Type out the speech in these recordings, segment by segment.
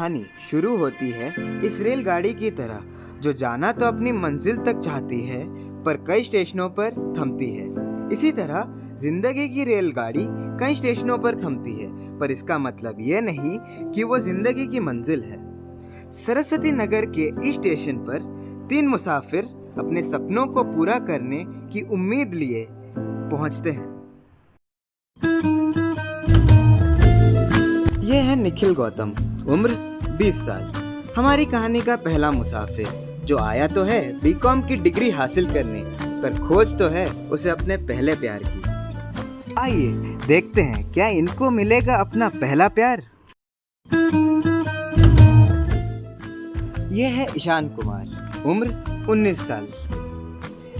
कहानी शुरू होती है इस रेलगाड़ी की तरह, जो जाना तो अपनी मंजिल तक चाहती है पर कई स्टेशनों पर थमती है। इसी तरह जिंदगी की रेलगाड़ी कई स्टेशनों पर थमती है, पर इसका मतलब ये नहीं कि वो जिंदगी की मंजिल है। सरस्वती नगर के इस स्टेशन पर 3 मुसाफिर अपने सपनों को पूरा करने की उम्मीद लिए पहुंचते हैं। ये है निखिल गौतम, उम्र 20 साल, हमारी कहानी का पहला मुसाफिर, जो आया तो है बीकॉम की डिग्री हासिल करने, पर खोज तो है उसे अपने पहले प्यार की। आइए देखते हैं क्या इनको मिलेगा अपना पहला प्यार। ये है ईशान कुमार, उम्र 19 साल,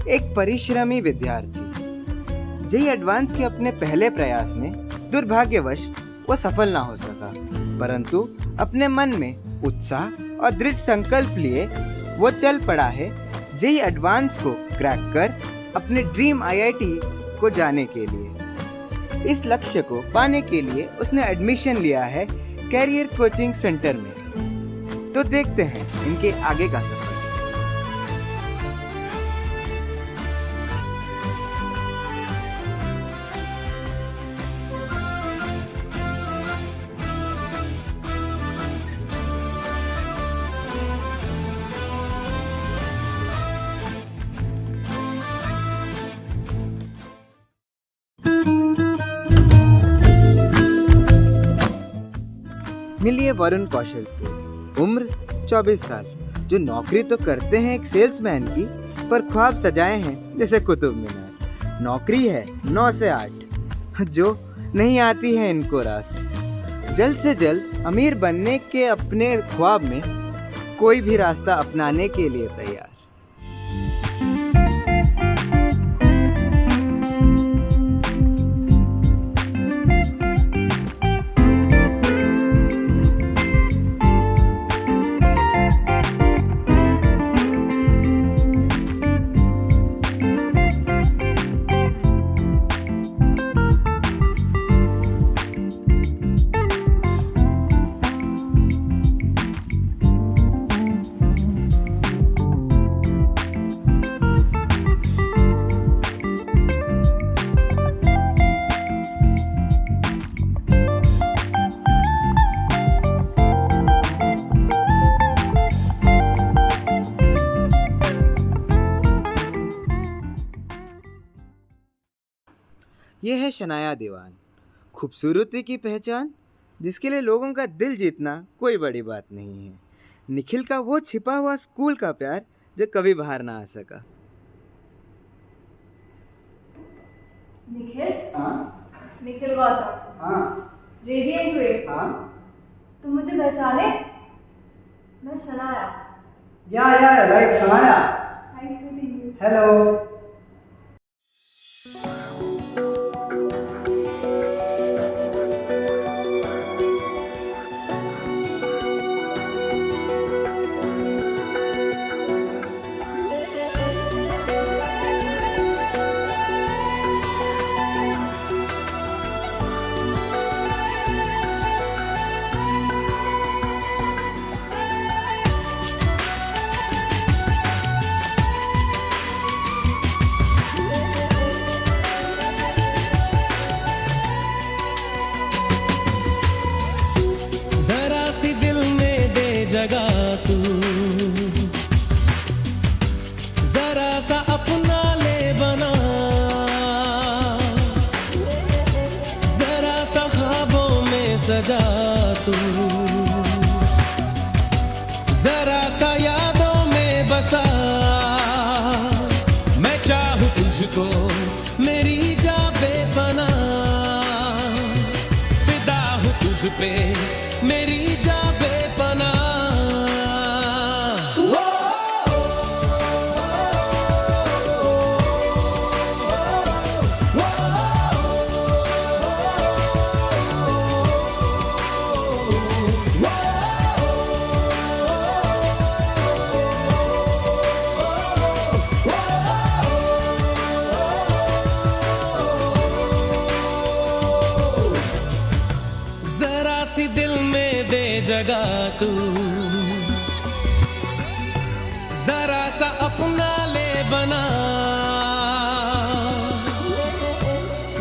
एक परिश्रमी विद्यार्थी। जेईई एडवांस के अपने पहले प्रयास में दुर्भाग्यवश वो सफल ना हो सका, परंतु अपने मन में उत्साह और दृढ़ संकल्प लिए वो चल पड़ा है जेईई एडवांस को क्रैक कर अपने ड्रीम आईआईटी को जाने के लिए। इस लक्ष्य को पाने के लिए उसने एडमिशन लिया है कैरियर कोचिंग सेंटर में। तो देखते हैं इनके आगे का सफर। मिलिए वरुण कौशल से, उम्र 24 साल, जो नौकरी तो करते हैं एक सेल्समैन की, पर ख्वाब सजाए हैं जैसे कुतुब मीनार। नौकरी है 9 से 8, जो नहीं आती है इनको रास। जल्द से जल्द अमीर बनने के अपने ख्वाब में कोई भी रास्ता अपनाने के लिए तैयार। ये है शनाया दीवान, खूबसूरती की पहचान, जिसके लिए लोगों का दिल जीतना कोई बड़ी बात नहीं है। निखिल का वो छिपा हुआ स्कूल का प्यार जो कभी बाहर ना आ सका। निखिल? हाँ? निखिल गौतम? हाँ? रेडिएंट हुए? हाँ? तुम मुझे पहचाने? मैं शनाया। या right, Shanaya. Nice meeting you. Hello. जगा तू जरा सा अपना ले बना, जरा सा ख्वाबों में सजा तू, जरा सा यादों में बसा। मैं चाहूं तुझको मेरी जा बेपना, फिदा हूं तुझ पे मेरी जा बेपना। लगा तू, जरा सा अपना ले बना,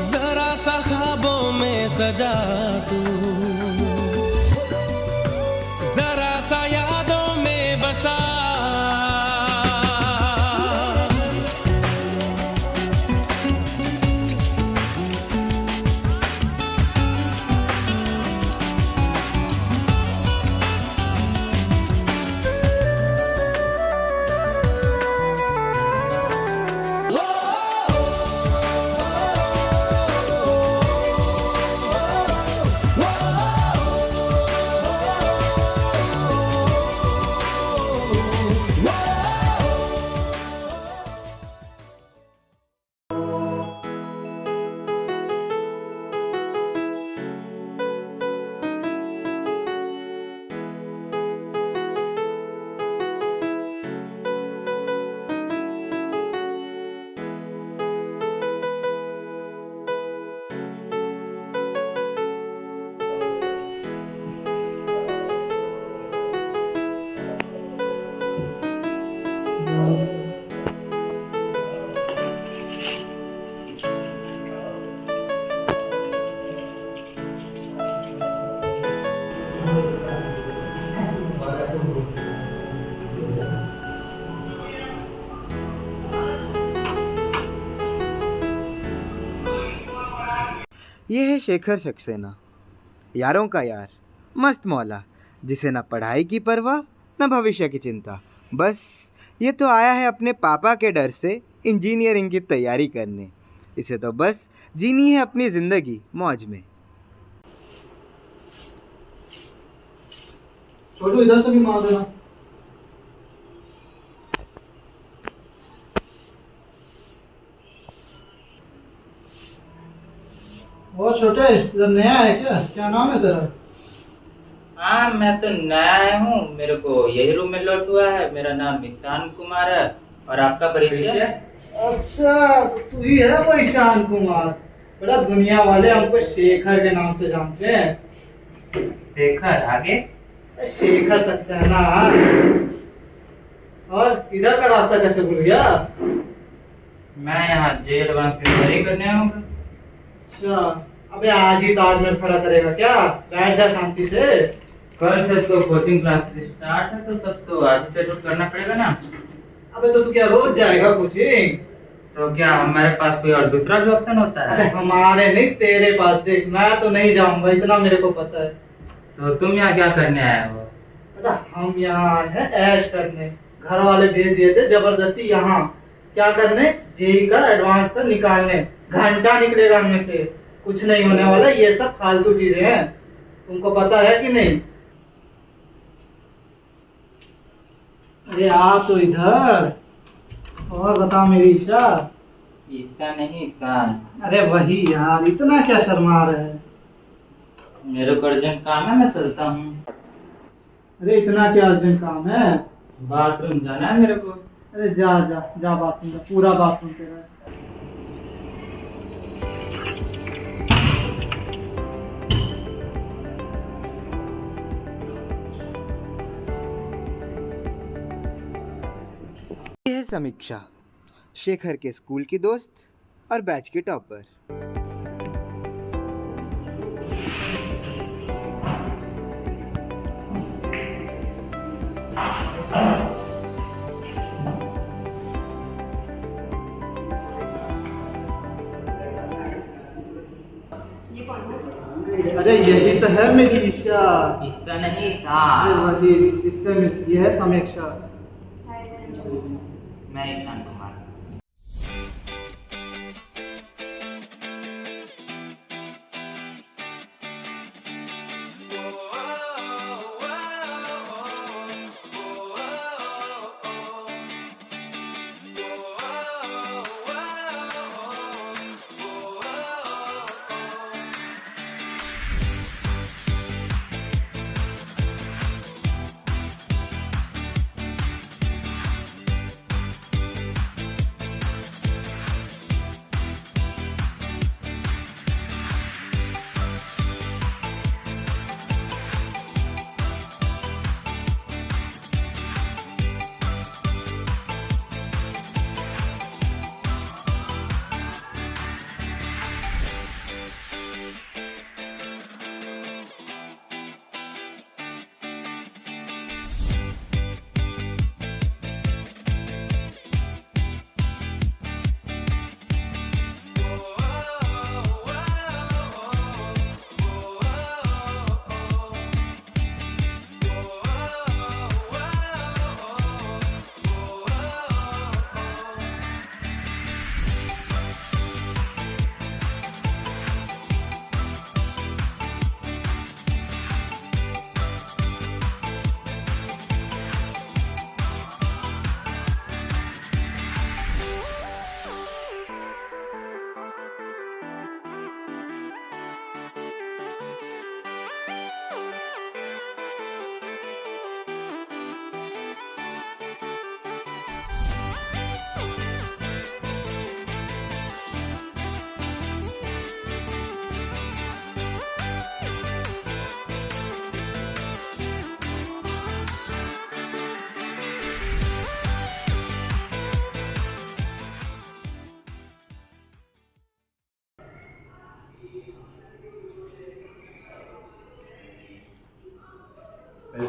जरा सा ख्वाबों में सजा तू, जरा सा यादों में बसा। ये है शेखर सक्सेना, यारों का यार, मस्त मौला, जिसे न पढ़ाई की परवाह न भविष्य की चिंता। बस ये तो आया है अपने पापा के डर से इंजीनियरिंग की तैयारी करने। इसे तो बस जीनी है अपनी ज़िंदगी मौज में। छोटू इधर से भी मार देना। वो छोटे इधर नया है क्या नाम है तेरा? हाँ, मैं तो नया आया हूँ, मेरे को यही रूम में लौट हुआ है। मेरा नाम ईशान कुमार है। और आपका परिचय? अच्छा, तो तू ही है वो ईशान कुमार। बड़ा दुनिया वाले हमको शेखर के नाम से जानते हैं। शेखर? आगे? शेखर सक्सेना। और इधर का रास्ता कैसे भूल गया? मैं यहाँ जेल एडवांस की तैयारी करने आया हूँ। अच्छा, अबे आज ही ताजमहल खड़ा करेगा क्या? बैठ जा शांति से। कल से तो कोचिंग क्लास स्टार्ट है, तो तब तो आज से तो करना पड़ेगा ना। अबे तो तू क्या रोज जाएगा कोचिंग? तो क्या हमारे पास कोई और दूसरा भी ऑप्शन होता अरे है? हमारे नहीं, तेरे पास। देख, मैं तो नहीं जाऊंगा, इतना मेरे को पता है। तो तुम यहाँ क्या करने आए हो? अरे हम यहाँ आए हैं ऐश करने। घर वाले भेज दिए थे जबरदस्ती यहाँ। क्या करने? जेई का एडवांस का निकालने। घंटा निकलेगा हमें से, कुछ नहीं होने वाला। ये सब फालतू चीजें हैं, तुमको पता है कि नहीं? अरे आ तो इधर। और बता मेरी ईशा। ईशा नहीं, ईशान। अरे वही यार, इतना क्या शर्मा रहे है? मेरे को अर्जेंट काम है, मैं चलता हूँ। अरे इतना क्या अर्जेंट काम है? बाथरूम जाना है मेरे को। अरे जा जा जा, बाथरूम जा, पूरा बाथरूम तेरा है। ये है समीक्षा, शेखर के स्कूल की दोस्त और बैच की टॉपर। ये कौन है? अरे यही तो है मेरी ईशा। ईशा नहीं, अरे ईशान। वही, इससे मिलती है समीक्षा। हाय, मैं Ishaan Kumar.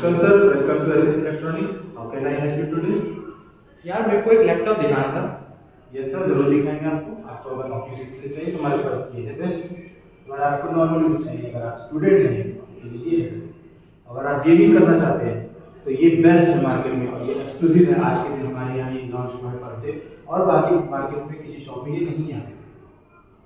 Welcome sir, welcome to SS electronics. How can I help you today? यार मेरे को एक लैपटॉप दिखाना था। यस सर, जरूर दिखाएंगे आपको। आपको अगर ऑफिस यूज के लिए चाहिए तो हमारे पास ये है बेस्ट। अगर आपको नॉर्मल यूज चाहिए, अगर आप स्टूडेंट हैं तो ये है best। अगर आप गेमिंग करना चाहते हैं तो ये बेस्ट है मार्केट में, और ये एक्सक्लूसिव है। आज के दिन हमारे यहाँ ये लॉन्च हुआ है परसे, और बाकी मार्केट में किसी शॉप में ये नहीं है।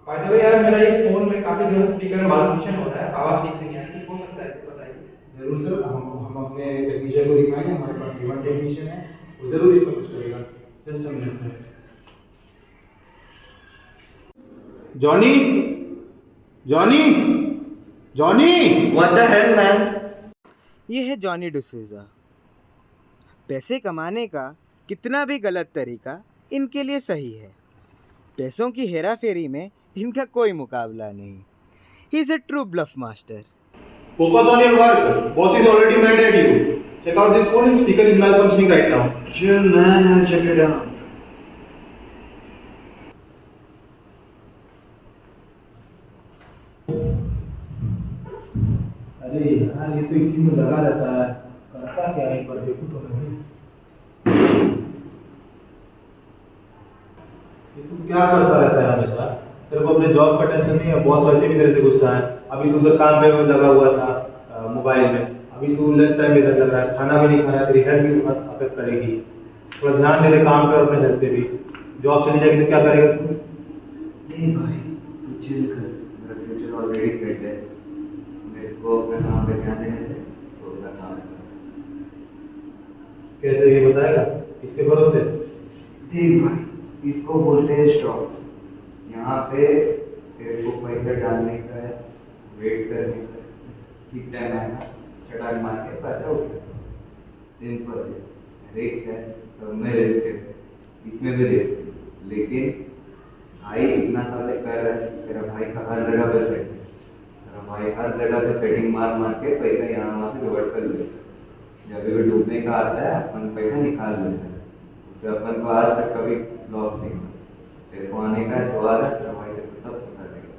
बाय द वे यार, मेरा एक फोन में काफी दिनों से स्पीकर में मालफंक्शन हो रहा है, आवाज ठीक से नहीं आ रही, कुछ हो सकता है तो बताइए। जरूर सर, हम अपने टेक्नीशियन को दिखाएंगे। हमारे पास A1 टेक्नीशियन है, वो जरूर इसमें कुछ करेगा। Just a minute sir. Johnny, Johnny, Johnny, what the hell man? ये है जॉनी डिसूजा। पैसे कमाने का कितना भी गलत तरीका इनके लिए सही है। पैसों की हेराफेरी में इनका कोई मुकाबला नहीं। He is a true bluff master. focus on your work. Boss is already mad at you. Check out this phone. Speaker is malfunctioning right now. Sure man, I'll check it out. अरे यार, ये तो इसी में लगा रहता है। करता क्या है, एक बार देखो तो मैं। ये तू क्या करता रहता है हमेशा? तेरे को अपने जॉब का टेंशन नहीं है? बॉस वैसे भी तेरे से गुस्सा है। अभी तू उधर काम पे लगा हुआ था मोबाइल में, अभी तू लंच टाइम इधर लग रहा है, खाना भी नहीं खाया, तेरी हेल्थ भी अफेक्ट करेगी। थोड़ा ध्यान दे, काम कर अपने हेल्थ पे भी। जॉब चली जाएगी तो क्या करेगा तू? नहीं भाई, तू चिल कर। मेरा फ्यूचर ऑलरेडी सेट है। मेरे को अपने काम पे ध्यान देने दे, तो उसका काम है। कैसे, ये बताएगा? किसके भरोसे? देख भाई, इसको बोलते हैं स्टॉक्स। यहाँ पे तेरे को पैसा डालने का है, वेट करने का है, ठीक टाइम आएगा, चटाक मार के पैसा उठ गया। सिंपल है। रिस्क है, सब में रिस्क है, इसमें भी रिस्क है। लेकिन भाई इतना साल से कर रहा है, तेरा भाई का हर जगह पे सेट है। तेरा भाई हर जगह पे सेटिंग मार मार के पैसा यहाँ वहाँ से रिवर्ट कर लेता है। जब भी डूबने का आता है, अपन पैसा निकाल लेता है। उससे अपन को आज तक कभी लॉस नहीं हुआ। तेरे को आने का है तो आ जा, तेरा भाई तेरे को सब सिखा देगा।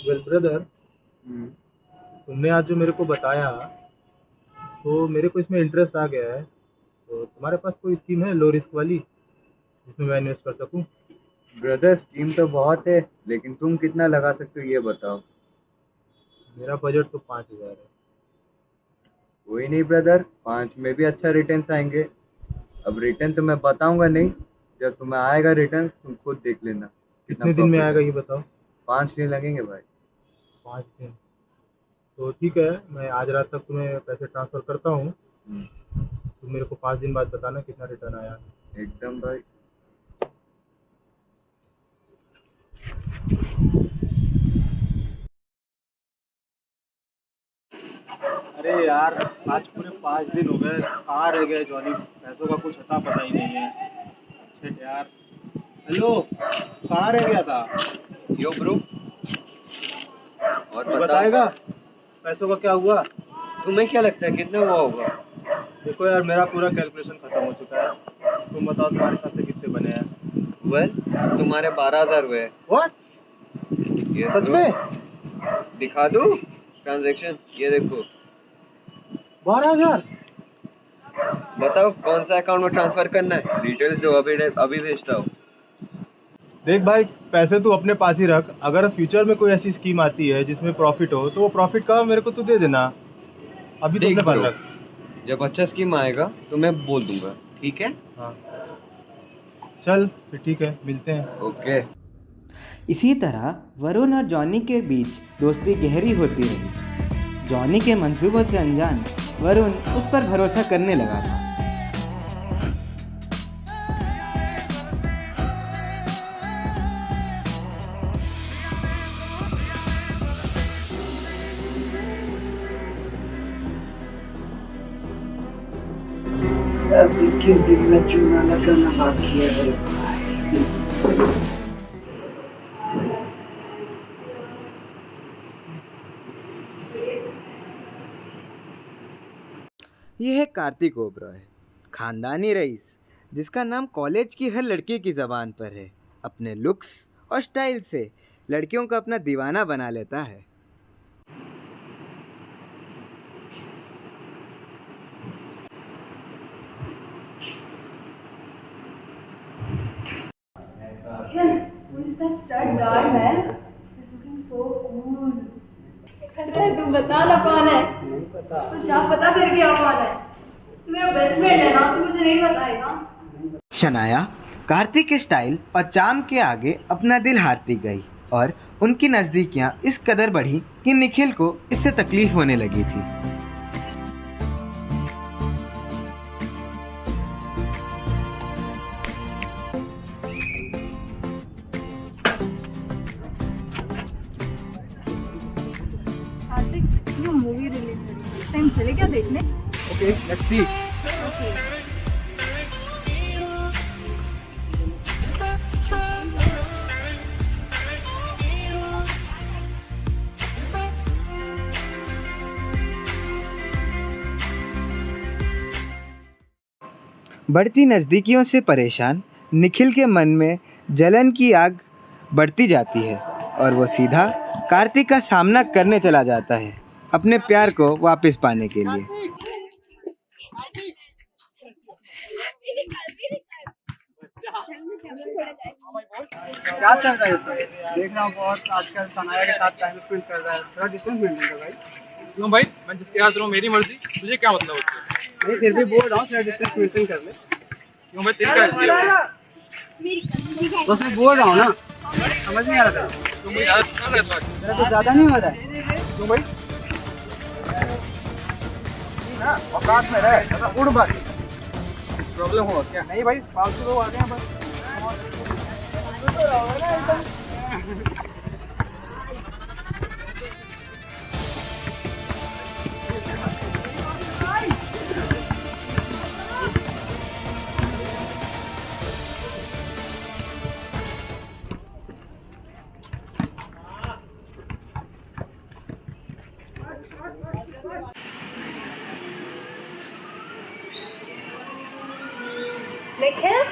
वेल ब्रदर, तुमने आज जो मेरे को बताया, तो मेरे को इसमें इंटरेस्ट आ गया है। तो तुम्हारे पास कोई स्कीम है लो रिस्क वाली, जिसमें मैं इन्वेस्ट कर सकूं? ब्रदर, स्कीम तो बहुत है, लेकिन तुम कितना लगा सकते हो ये बताओ। मेरा बजट तो 5,000 है। कोई नहीं ब्रदर, 5 में भी अच्छा रिटर्न आएंगे। अब रिटर्न तो मैं बताऊंगा नहीं, जब तुम्हें आएगा रिटर्न तुम खुद देख लेना कितने दिन में profit आएगा है। ये बताओ। 5 दिन लगेंगे भाई। 5 दिन? तो ठीक है, मैं आज रात तक तुम्हें पैसे ट्रांसफ़र करता हूँ। तुम मेरे को 5 दिन बाद बताना कितना रिटर्न आया। एकदम भाई। अरे यार, आज पूरे 5 दिन हो गए, कहाँ रह गए जॉनी? पैसों का कुछ अता पता ही नहीं है। शिट यार। हेलो, कहाँ रह गया था? यो ब्रो, और तू बताएगा पैसों का क्या हुआ? तुम्हें क्या लगता है कितना हुआ होगा? देखो यार, मेरा पूरा कैलकुलेशन खत्म हो चुका है। तुम बताओ तुम्हारे हिसाब से कितने बने हैं? वेल, तुम्हारे 12,000 हुए। व्हाट? सच में? दिखा दूं ट्रांजैक्शन? ये देखो। 12,000? बताओ कौन सा अकाउंट में ट्रांसफर करना है, डिटेल्स दो, अभी भेजता हूँ। देख भाई, पैसे तू अपने पास ही रख। अगर फ्यूचर में कोई ऐसी स्कीम आती है जिसमें प्रॉफिट हो, तो वो प्रॉफिट का मेरे को तू दे देना। अभी तो देख अपने पास ब्रो, रख। जब अच्छा स्कीम आएगा तो मैं बोल दूंगा, ठीक है? हाँ, चल फिर ठीक है, मिलते हैं। ओके। इसी तरह वरुण और जॉनी के बीच दोस्ती गहरी होती रही। जॉनी के मंसूबों से अनजान वरुण उस पर भरोसा करने लगा था। अभी किसी में चूना लगाना बाकी है। यह है कार्तिक ओबरॉय, खानदानी रईस, जिसका नाम कॉलेज की हर लड़की की ज़बान पर है। अपने लुक्स और स्टाइल से लड़कियों को अपना दीवाना बना लेता है। Who is that stud guy, man? He's looking so cool. कैसे कर रहा है? तू बता ना कौन है? नहीं पता। तो जा पता करके आ कौन है? तू मेरा बेस्ट फ्रेंड है ना? तू मुझे नहीं बताएगा? शनाया कार्तिक के स्टाइल और चार्म के आगे अपना दिल हारती गई और उनकी नज़दीकियां इस कदर बढ़ी कि निखिल को इससे तकलीफ होने लगी थी। कार्तिक, ये मूवी रिलीज है। इस टाइम चले क्या देखने? Okay, let's see. बढ़ती नज़दीकियों से परेशान निखिल के मन में जलन की आग बढ़ती जाती है और वो सीधा कार्तिक का सामना करने चला जाता है अपने प्यार को वापस पाने के लिए। क्या चल रहा है इसमें? देख रहा हूँ बहुत आजकल सनाया के साथ टाइम स्पेंड कर रहा है, थोड़ा डिस्टेंस मेंटेन कर भाई। क्यों भाई, मैं जिसके साथ रहूं मेरी मर्जी, तुझे क्या मतलब उससे? नहीं फिर भी बोल रहा हूँ थोड़ा डिस्टेंस मेंटेन कर ले। क्यों भाई, तेरी क्या है? बस मैं बोल रहा हूँ ना, समझ नहीं आ रहा था। तुम मुझे ज्यादा कर रहे हो, मेरा तो ज़्यादा नहीं हो रहा है। क्यों भाई? ना औकात में रहे, उड़ बात प्रॉब्लम हो क्या? नहीं भाई, फालतू लोग आ गए हैं बस। निखिल,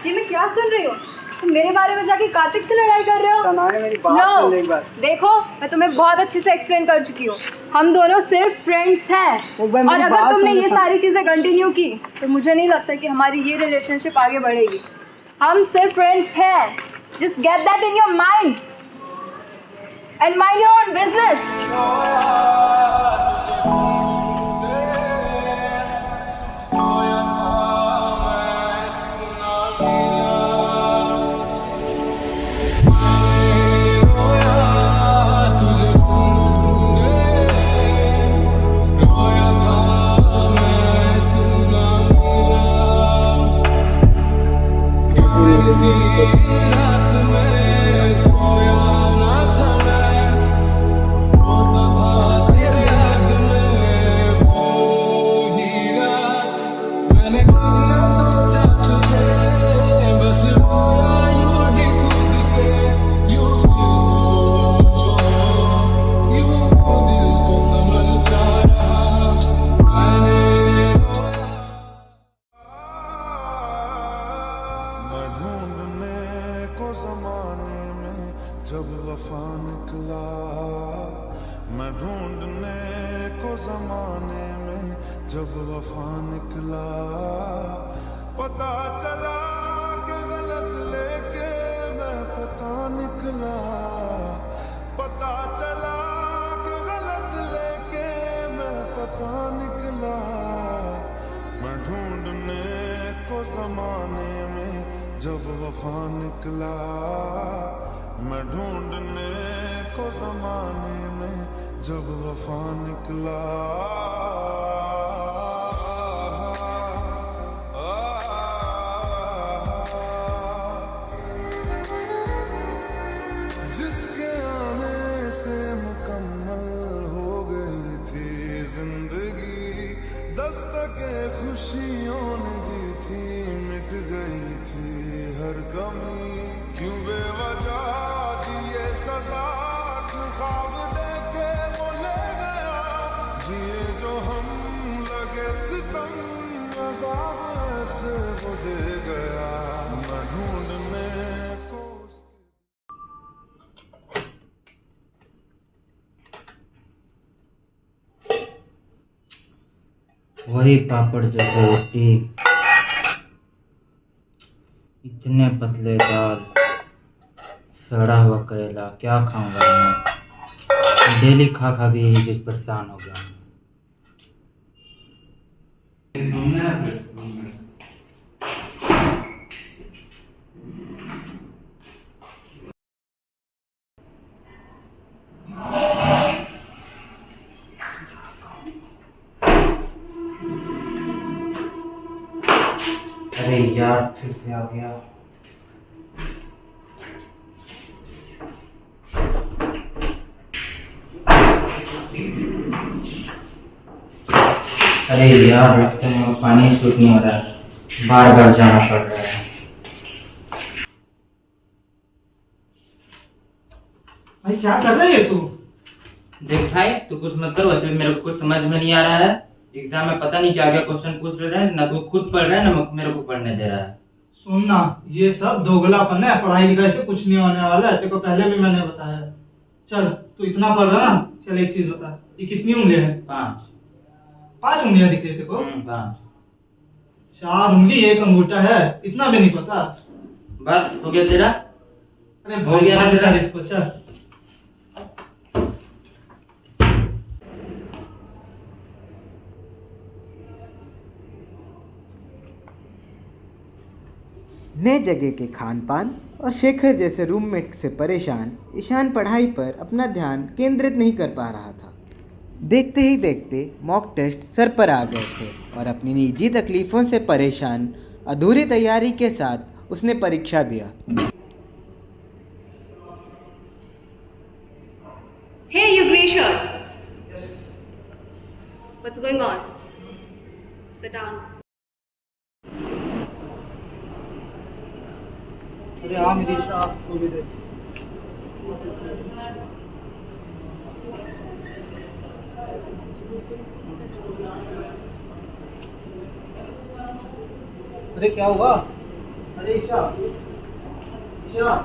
ये मैं क्या सुन रही हूँ? तुम मेरे बारे में जाके कार्तिक से लड़ाई कर रहे हो? सनाया मेरी बात सुन ले एक बार। देखो, मैं तुम्हें बहुत अच्छे से एक्सप्लेन कर चुकी हूँ। हम दोनों सिर्फ फ्रेंड्स हैं। एक बार और मेरी अगर बात तुमने सुन ले ये सर। सारी चीजें कंटिन्यू की तो मुझे नहीं लगता कि हमारी ये रिलेशनशिप आगे बढ़ेगी। हम सिर्फ फ्रेंड्स हैं। Just get that in your mind and mind your own business. जमाने में जब वफा निकला, मैं ढूंढने को जमाने में जब वफा निकला, पता चला कि गलत लेके मैं पता निकला, पता चला कि गलत लेके मैं पता निकला, मैं ढूंढने को जमाने में जब वफा निकला, मैं ढूंढने को जमाने में जब वफा निकला। जिसके आने से मुकम्मल हो गई थी जिंदगी, दस्तके खुशियों ने दी थी, मिट गई थी हर कमी, क्यों बेवजह दिए सजा, क्यों ख्वाब देके वो ले गया, जिए जो हम लगे सितम, अज़ाब ऐसे वो दे गया, मैं ढूंढने को वही पापड़ जैसे रोटी, इतने पतले दाल, सड़ा हुआ करेला, क्या खाऊंगा मैं। डेली खा खा के यही चीज परेशान हो गया हूँ। अरे यार फिर से आ गया। अरे यार लगता है वो पानी सूट नहीं हो रहा है, बार बार जाना पड़ रहा है। भाई क्या कर रही है तू? देख भाई तू कुछ मत कर, वैसे भी मेरे को कुछ समझ में नहीं आ रहा है। एग्जाम में पता नहीं क्या क्या क्वेश्चन पूछ रहे हैं, ना तू खुद पढ़ रहा है ना मेरे को पढ़ने दे रहा है। सुनना, ये सब दोगलापन है, पढ़ाई लिखाई से कुछ नहीं होने वाला है, तेरे को पहले भी मैंने बताया। चल तू इतना पढ़ रहा ना, चल एक चीज बता, ये कितनी उंगलियां हैं? 5 उंगलियां दिख रही तेरे को? 5। 4 उंगली 1 अंगूठा है, इतना भी नहीं पता? बस हो गया तेरा? अरे हो गया ना तेरा इसको, चल। नए जगह के खान पान और शेखर जैसे रूममेट से परेशान ईशान पढ़ाई पर अपना ध्यान केंद्रित नहीं कर पा रहा था। देखते ही देखते मॉक टेस्ट सर पर आ गए थे और अपनी निजी तकलीफ़ों से परेशान अधूरी तैयारी के साथ उसने परीक्षा दिया। Hey, you grey shirt. What's going on? Sit down. अरे हाँ मिलीशा, आपको भी दे। अरे क्या हुआ? अरे Isha, Isha.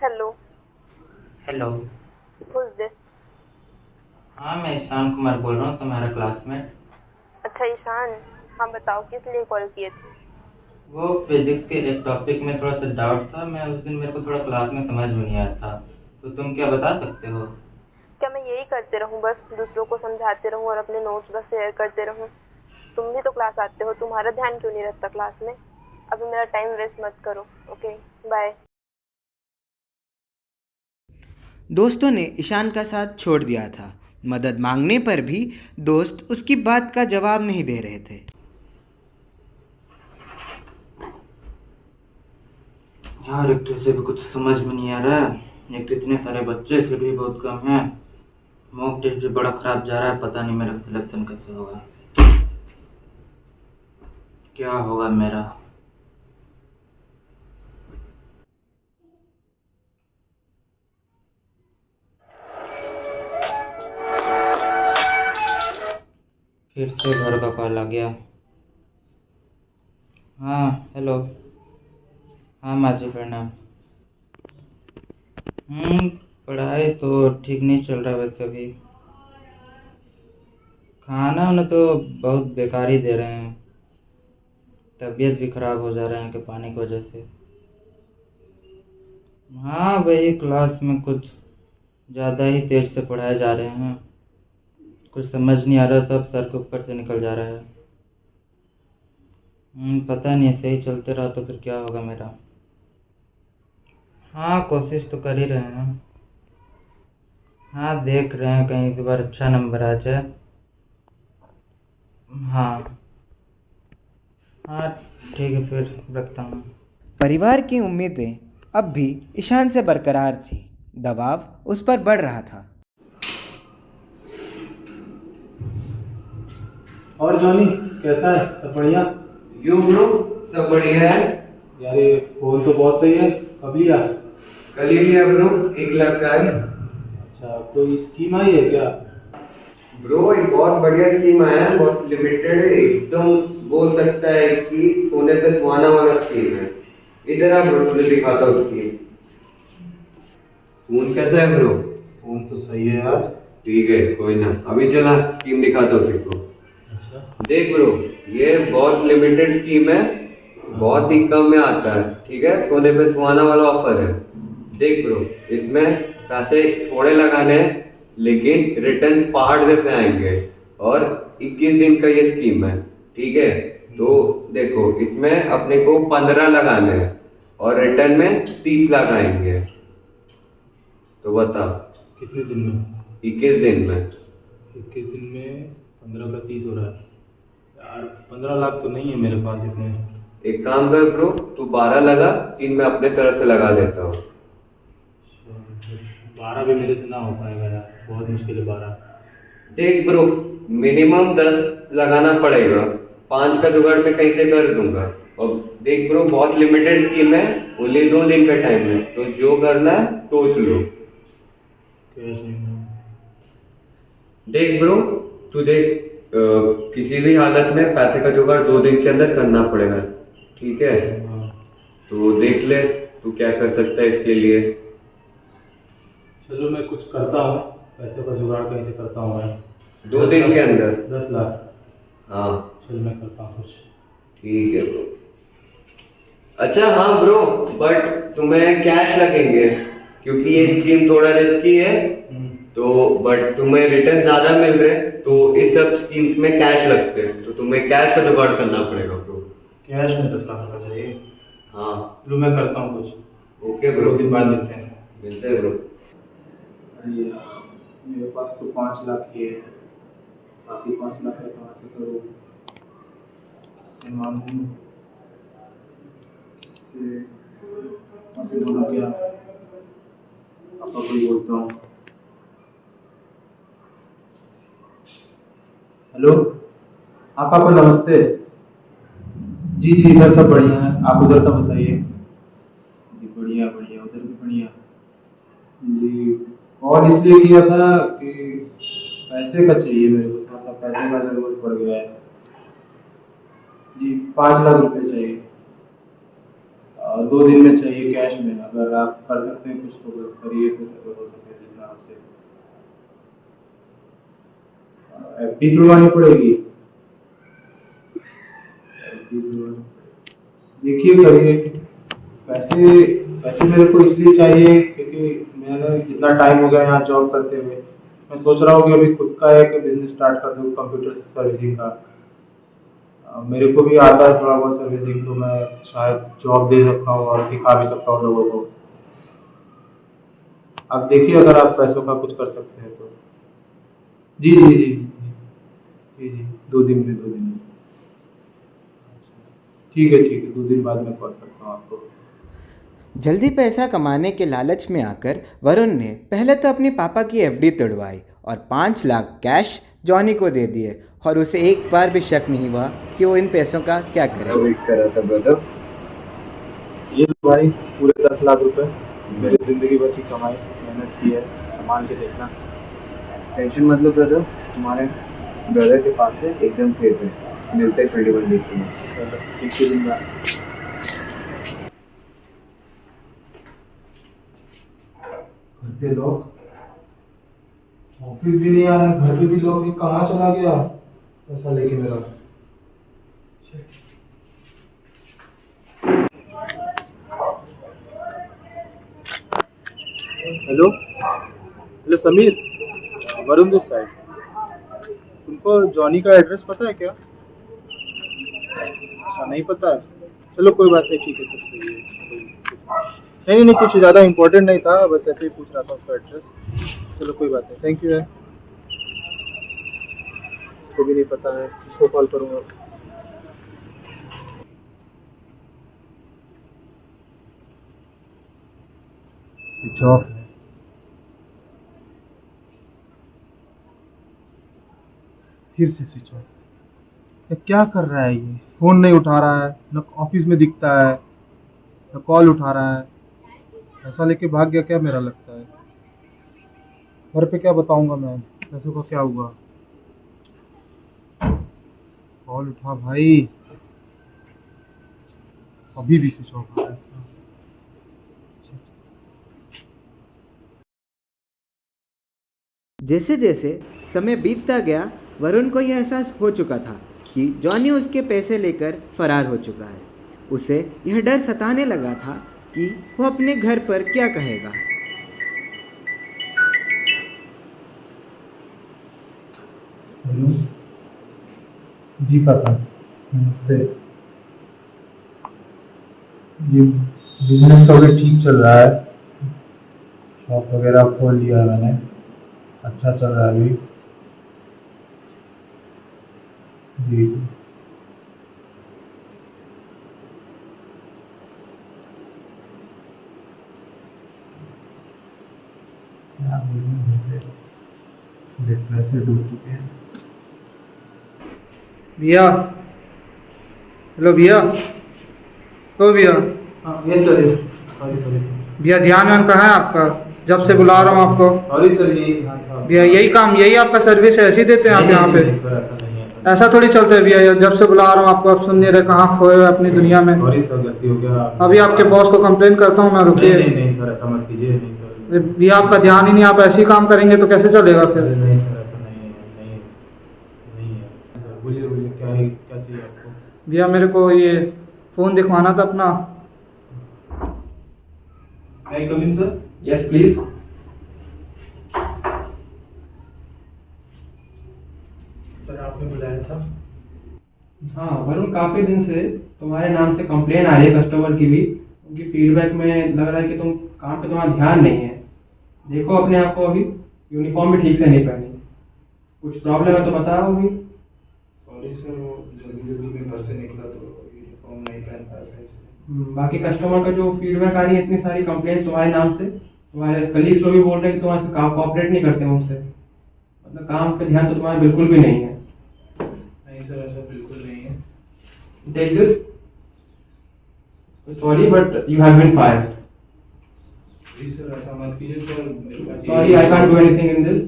Hello. Hello. Who's this? हाँ मैं ईशान कुमार बोल रहा हूँ, तुम्हारा क्लासमेट। अच्छा ईशान, हाँ बताओ किस लिए कॉल किए थे? वो फिजिक्स के एक टॉपिक में थोड़ा सा डाउट था, मैं उस दिन मेरे को थोड़ा क्लास में समझ में नहीं आया था, तो तुम क्या बता सकते हो? क्या मैं यही करते रहूँ, बस दूसरों को समझाते रहूँ और अपने नोट्स बस शेयर करते रहूँ? तुम भी तो क्लास आते हो, तुम्हारा ध्यान क्यों नहीं रहता क्लास में? अभी मेरा टाइम वेस्ट मत करो। Okay bye. दोस्तों ने ईशान का साथ छोड़ दिया था। मदद मांगने पर भी दोस्त उसकी बात का जवाब नहीं दे रहे थे। यार एक तो इसे भी कुछ समझ में नहीं आ रहा है, एक तो इतने सारे बच्चे से भी बहुत कम हैं, मॉक टेस्ट भी बड़ा खराब जा रहा है, पता नहीं मेरा सिलेक्शन कैसे होगा, क्या होगा मेरा। फिर से घर का कॉल आ गया। हाँ हेलो। हाँ माँ जी प्रणाम। पढ़ाई तो ठीक नहीं चल रहा वैसे अभी, खाना वाना तो बहुत बेकार ही दे रहे हैं, तबीयत भी खराब हो जा रहा है इनके पानी की वजह से। हाँ वही क्लास में कुछ ज़्यादा ही तेज से पढ़ाए जा रहे हैं, कुछ समझ नहीं आ रहा, सब सर के ऊपर से निकल जा रहा है। पता नहीं ऐसे ही चलते रहा तो फिर क्या होगा मेरा। हाँ कोशिश तो कर ही रहे हैं, हाँ देख रहे हैं कहीं इस बार अच्छा नंबर आ जाए। हाँ हाँ ठीक है फिर रखता हूँ। परिवार की उम्मीदें अब भी ईशान से बरकरार थी, दबाव उस पर बढ़ रहा था। और जॉनी कैसा है, सब बढ़िया? यू ब्रो, सब बढ़िया है। यार ये फोन तो बहुत सही है, कब लिया? कल ही लिया ब्रो, 1 लाख का है। अच्छा, कोई स्कीम आई है क्या? ब्रो एक बहुत बढ़िया स्कीम आया है, बहुत लिमिटेड है, एकदम बोल सकता है कि सोने पे सुहाना वाला स्कीम है। इधर आ ब्रो, तुझे दिखाता हूँ स्कीम। फोन कैसा है ब्रो? फोन तो सही है यार। ठीक है, कोई ना, अभी चला स्कीम दिखाता हूँ तेरे को। अच्छा, देख ब्रो, ये बहुत लिमिटेड स्कीम है, बहुत ही कम में आता है, ठीक है, सोने पे सुहाना वाला ऑफर है। देख ब्रो, इसमें पैसे थोड़े लगाने हैं लेकिन रिटर्न पहाड़ जैसे आएंगे, और 21 दिन का ये स्कीम है, ठीक है। तो देखो, इसमें अपने को 15 लगाने हैं और रिटर्न में 30 लाख आएंगे। तो बता कितने दिन में? 21 दिन में। 21 दिन में 15 का 30 हो रहा है यार। 15 लाख तो नहीं है मेरे पास इतने। एक काम कर ब्रो, तू 12 लगा, 3 मैं अपने तरफ से लगा देता हूँ। 12 भी मेरे से ना हो पाएगा यार, बहुत मुश्किल है 12। देख ब्रो, मिनिमम 10 लगाना पड़ेगा, 5 का जुगाड़ मैं कहीं से कर दूंगा। और देख ब्रो, बहुत लिमिटेड स्कीम है, ओनली 2 दिन का टाइम है, तो जो करना है सोच लो। कैश नहीं। देख ब्रो, तुझे किसी भी हालत में पैसे का जुगाड़ 2 दिन के अंदर करना पड़ेगा, ठीक है। तो देख ले तू क्या कर सकता है इसके लिए। चलो मैं कुछ करता हूँ, पैसे का जुगाड़ कहीं से करता हूँ मैं। 2 दिन के अंदर 10 लाख। हाँ चल मैं करता हूँ कुछ। ठीक है ब्रो। अच्छा हाँ ब्रो, बट तुम्हें कैश लगेंगे क्योंकि ये स्कीम थोड़ा रिस्की है, तो बट तुम्हें रिटर्न ज्यादा मिल रहे, तो इस सब स्कीम्स में कैश लगते हैं, तो तुम्हें कैश का जुगाड़ करना पड़ेगा ब्रो। कैश में 10 लाख होना चाहिए। हाँ चलो मैं करता हूँ कुछ। ओके ब्रो, 2 दिन बाद मिलते हैं ब्रो। अरे यार, मेरे पास तो 5 लाख ही है, बाकी 5 लाख है कहाँ से करूँ? किससे मांगूँ? किससे कैसे बोलूँ क्या? पापा को ही बोलता हूँ। हेलो, हाँ पापा नमस्ते। जी जी, इधर सब बढ़िया है, आप उधर का बताइए। जी बढ़िया बढ़िया, उधर भी बढ़िया। जी, कॉल इसलिए किया था कि पैसे का चाहिए मेरे को, थोड़ा सा पैसे का ज़रूरत पड़ गया है। जी 5 लाख रुपए चाहिए, 2 दिन में चाहिए कैश में। अगर आप कर सकते हैं कुछ तो करिए, कुछ अगर हो सके जितना आपसे। एफडी तुड़वानी पड़ेगी? देखिए करिए, पैसे पैसे मेरे को इसलिए चाहिए क्योंकि मैंने इतना टाइम हो गया यहाँ जॉब करते हुए, मैं सोच रहा हूँ कि अभी खुद का एक बिजनेस स्टार्ट कर दूँ कंप्यूटर सर्विसिंग का। मेरे को भी आता है थोड़ा बहुत सर्विसिंग, तो मैं शायद जॉब दे सकता हूँ और सिखा भी सकता हूँ लोगों को। आप देखिए अगर आप पैसों का कुछ कर सकते हैं तो। जी जी जी जी जी, 2 दिन में 2 दिन में। ठीक है 2 दिन बाद मैं कॉल करता हूँ आपको। जल्दी पैसा कमाने के लालच में आकर वरुण ने पहले तो अपने पापा की एफडी तोड़वाई और 5 लाख कैश जॉनी को दे दिए, और उसे एक बार भी शक नहीं हुआ कि वो इन पैसों का क्या करे। वेट कर रहा था ब्रदर। ये भाई पूरे 10 लाख रुपए, मेरी जिंदगी भर की कमाई, मेहनत की है, संभाल के देखना। टेंशन मत लो ब्रदर, तुम्हारे ब्रदर के पास है, एकदम सेफ है। मिलते हैं 21 डेज के बाद। चलो ठीक है दिन बाद। घर पे लोग, ऑफिस भी नहीं आ रहा, घर पे भी लोग, ये कहाँ चला गया पैसा लेके मेरा? Hello hello Sameer, Varun this side. तुमको जॉनी का एड्रेस पता है क्या? अच्छा नहीं पता है, चलो कोई बात नहीं, ठीक है सब सही है। नहीं कुछ ज़्यादा इम्पोर्टेंट नहीं था, बस ऐसे ही पूछ रहा था उसका एड्रेस। चलो कोई बात नहीं, थैंक यू है। इसको भी नहीं पता है, इसको कॉल करूँगा। स्विच ऑफ है। फिर से स्विच ऑफ। ये क्या कर रहा है? ये फ़ोन नहीं उठा रहा है, न ऑफिस में दिखता है, न कॉल उठा रहा है। पैसा लेके भाग गया क्या मेरा लगता है। घर पे क्या बताऊंगा मैं, पैसों का क्या हुआ। कॉल उठा भाई, अभी भी स्विच ऑफ आ रहा है इसका। जैसे जैसे समय बीतता गया, वरुण को यह एहसास हो चुका था कि जॉनी उसके पैसे लेकर फरार हो चुका है। उसे यह डर सताने लगा था कि वो अपने घर पर क्या कहेगा। हेलो जी पापा, नमस्ते। ये बिजनेस तो अभी ठीक चल रहा है, शॉप वगैरह खोल लिया है मैंने, अच्छा चल रहा है अभी। जी जी। क्या बोलूं, मेरे पैसे डूब चुके हैं। भैया, हेलो भैया, तो भैया। हाँ yes sir, yes. Sorry sorry भैया ध्यान वान कहाँ है आपका? जब से बुला रहा हूँ आपको। सॉरी सर, यही हाँ था भैया यही काम, यही आपका सर्विस है, ऐसे ही देते हैं आप यहाँ पे? सर, ऐसा नहीं है सर। ऐसा थोड़ी चलता है भैया, जब से बुला रहा हूँ आपको आप सुन नहीं रहे, कहाँ खोए हुए अपनी दुनिया में। सॉरी सर, गलती हो गया। अभी आपके बॉस को कंप्लेन करता हूँ मैं, रुकिए। नहीं नहीं सर, ऐसा मत कीजिए। नहीं सर, भैया आपका ध्यान ही नहीं, आप ऐसे ही काम करेंगे तो कैसे चलेगा फिर? नहीं सर, ऐसा नहीं है, नहीं है सर। बोलिए बोलिए, क्या चाहिए आपको? भैया मेरे को ये फ़ोन दिखवाना था अपना। मैं कम इन सर? Yes please. सर आपने बुलाया था? हाँ वरुण, काफी दिन से तुम्हारे नाम से कंप्लेन आ रही है कस्टमर की भी। उनकी फीडबैक में लग रहा है कि तुम काम पे तुम्हारा ध्यान नहीं है। देखो अपने आप को, अभी यूनिफॉर्म भी ठीक से नहीं पहनी। कुछ प्रॉब्लम है तो बताओ अभी। सॉरी सर, वो जल्दी में घर से निकला तो यूनिफॉर्म नहीं पहन पाया सही से। बाकी कस्टमर का जो फीडबैक आ रही है, इतनी सारी कंप्लेंट्स तुम्हारे नाम से, तुम्हारे कलीग्स लोग भी बोल रहे हैं कि तुम काम कोऑपरेट नहीं करते उनसे, मतलब काम पे ध्यान तो तुम्हारा बिल्कुल भी नहीं है। नहीं सर, ऐसा बिल्कुल नहीं है। Take this. Sorry but you have been fired. जी सर, ऐसा मत कीजिए सर, मेरे पास sorry I can't do anything in this.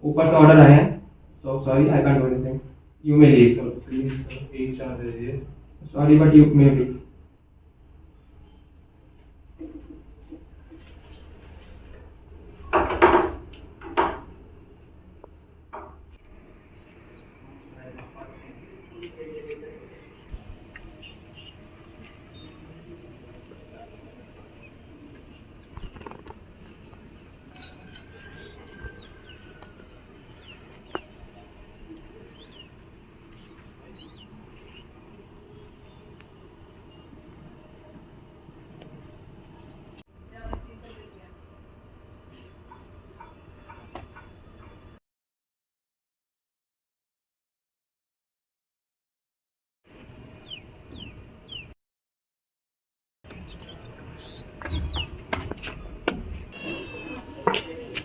ऊपर से ऑर्डर आए हैं, so sorry I can't do anything. You may leave. Sir please sir, एक चांस दीजिए। Sorry but you may leave.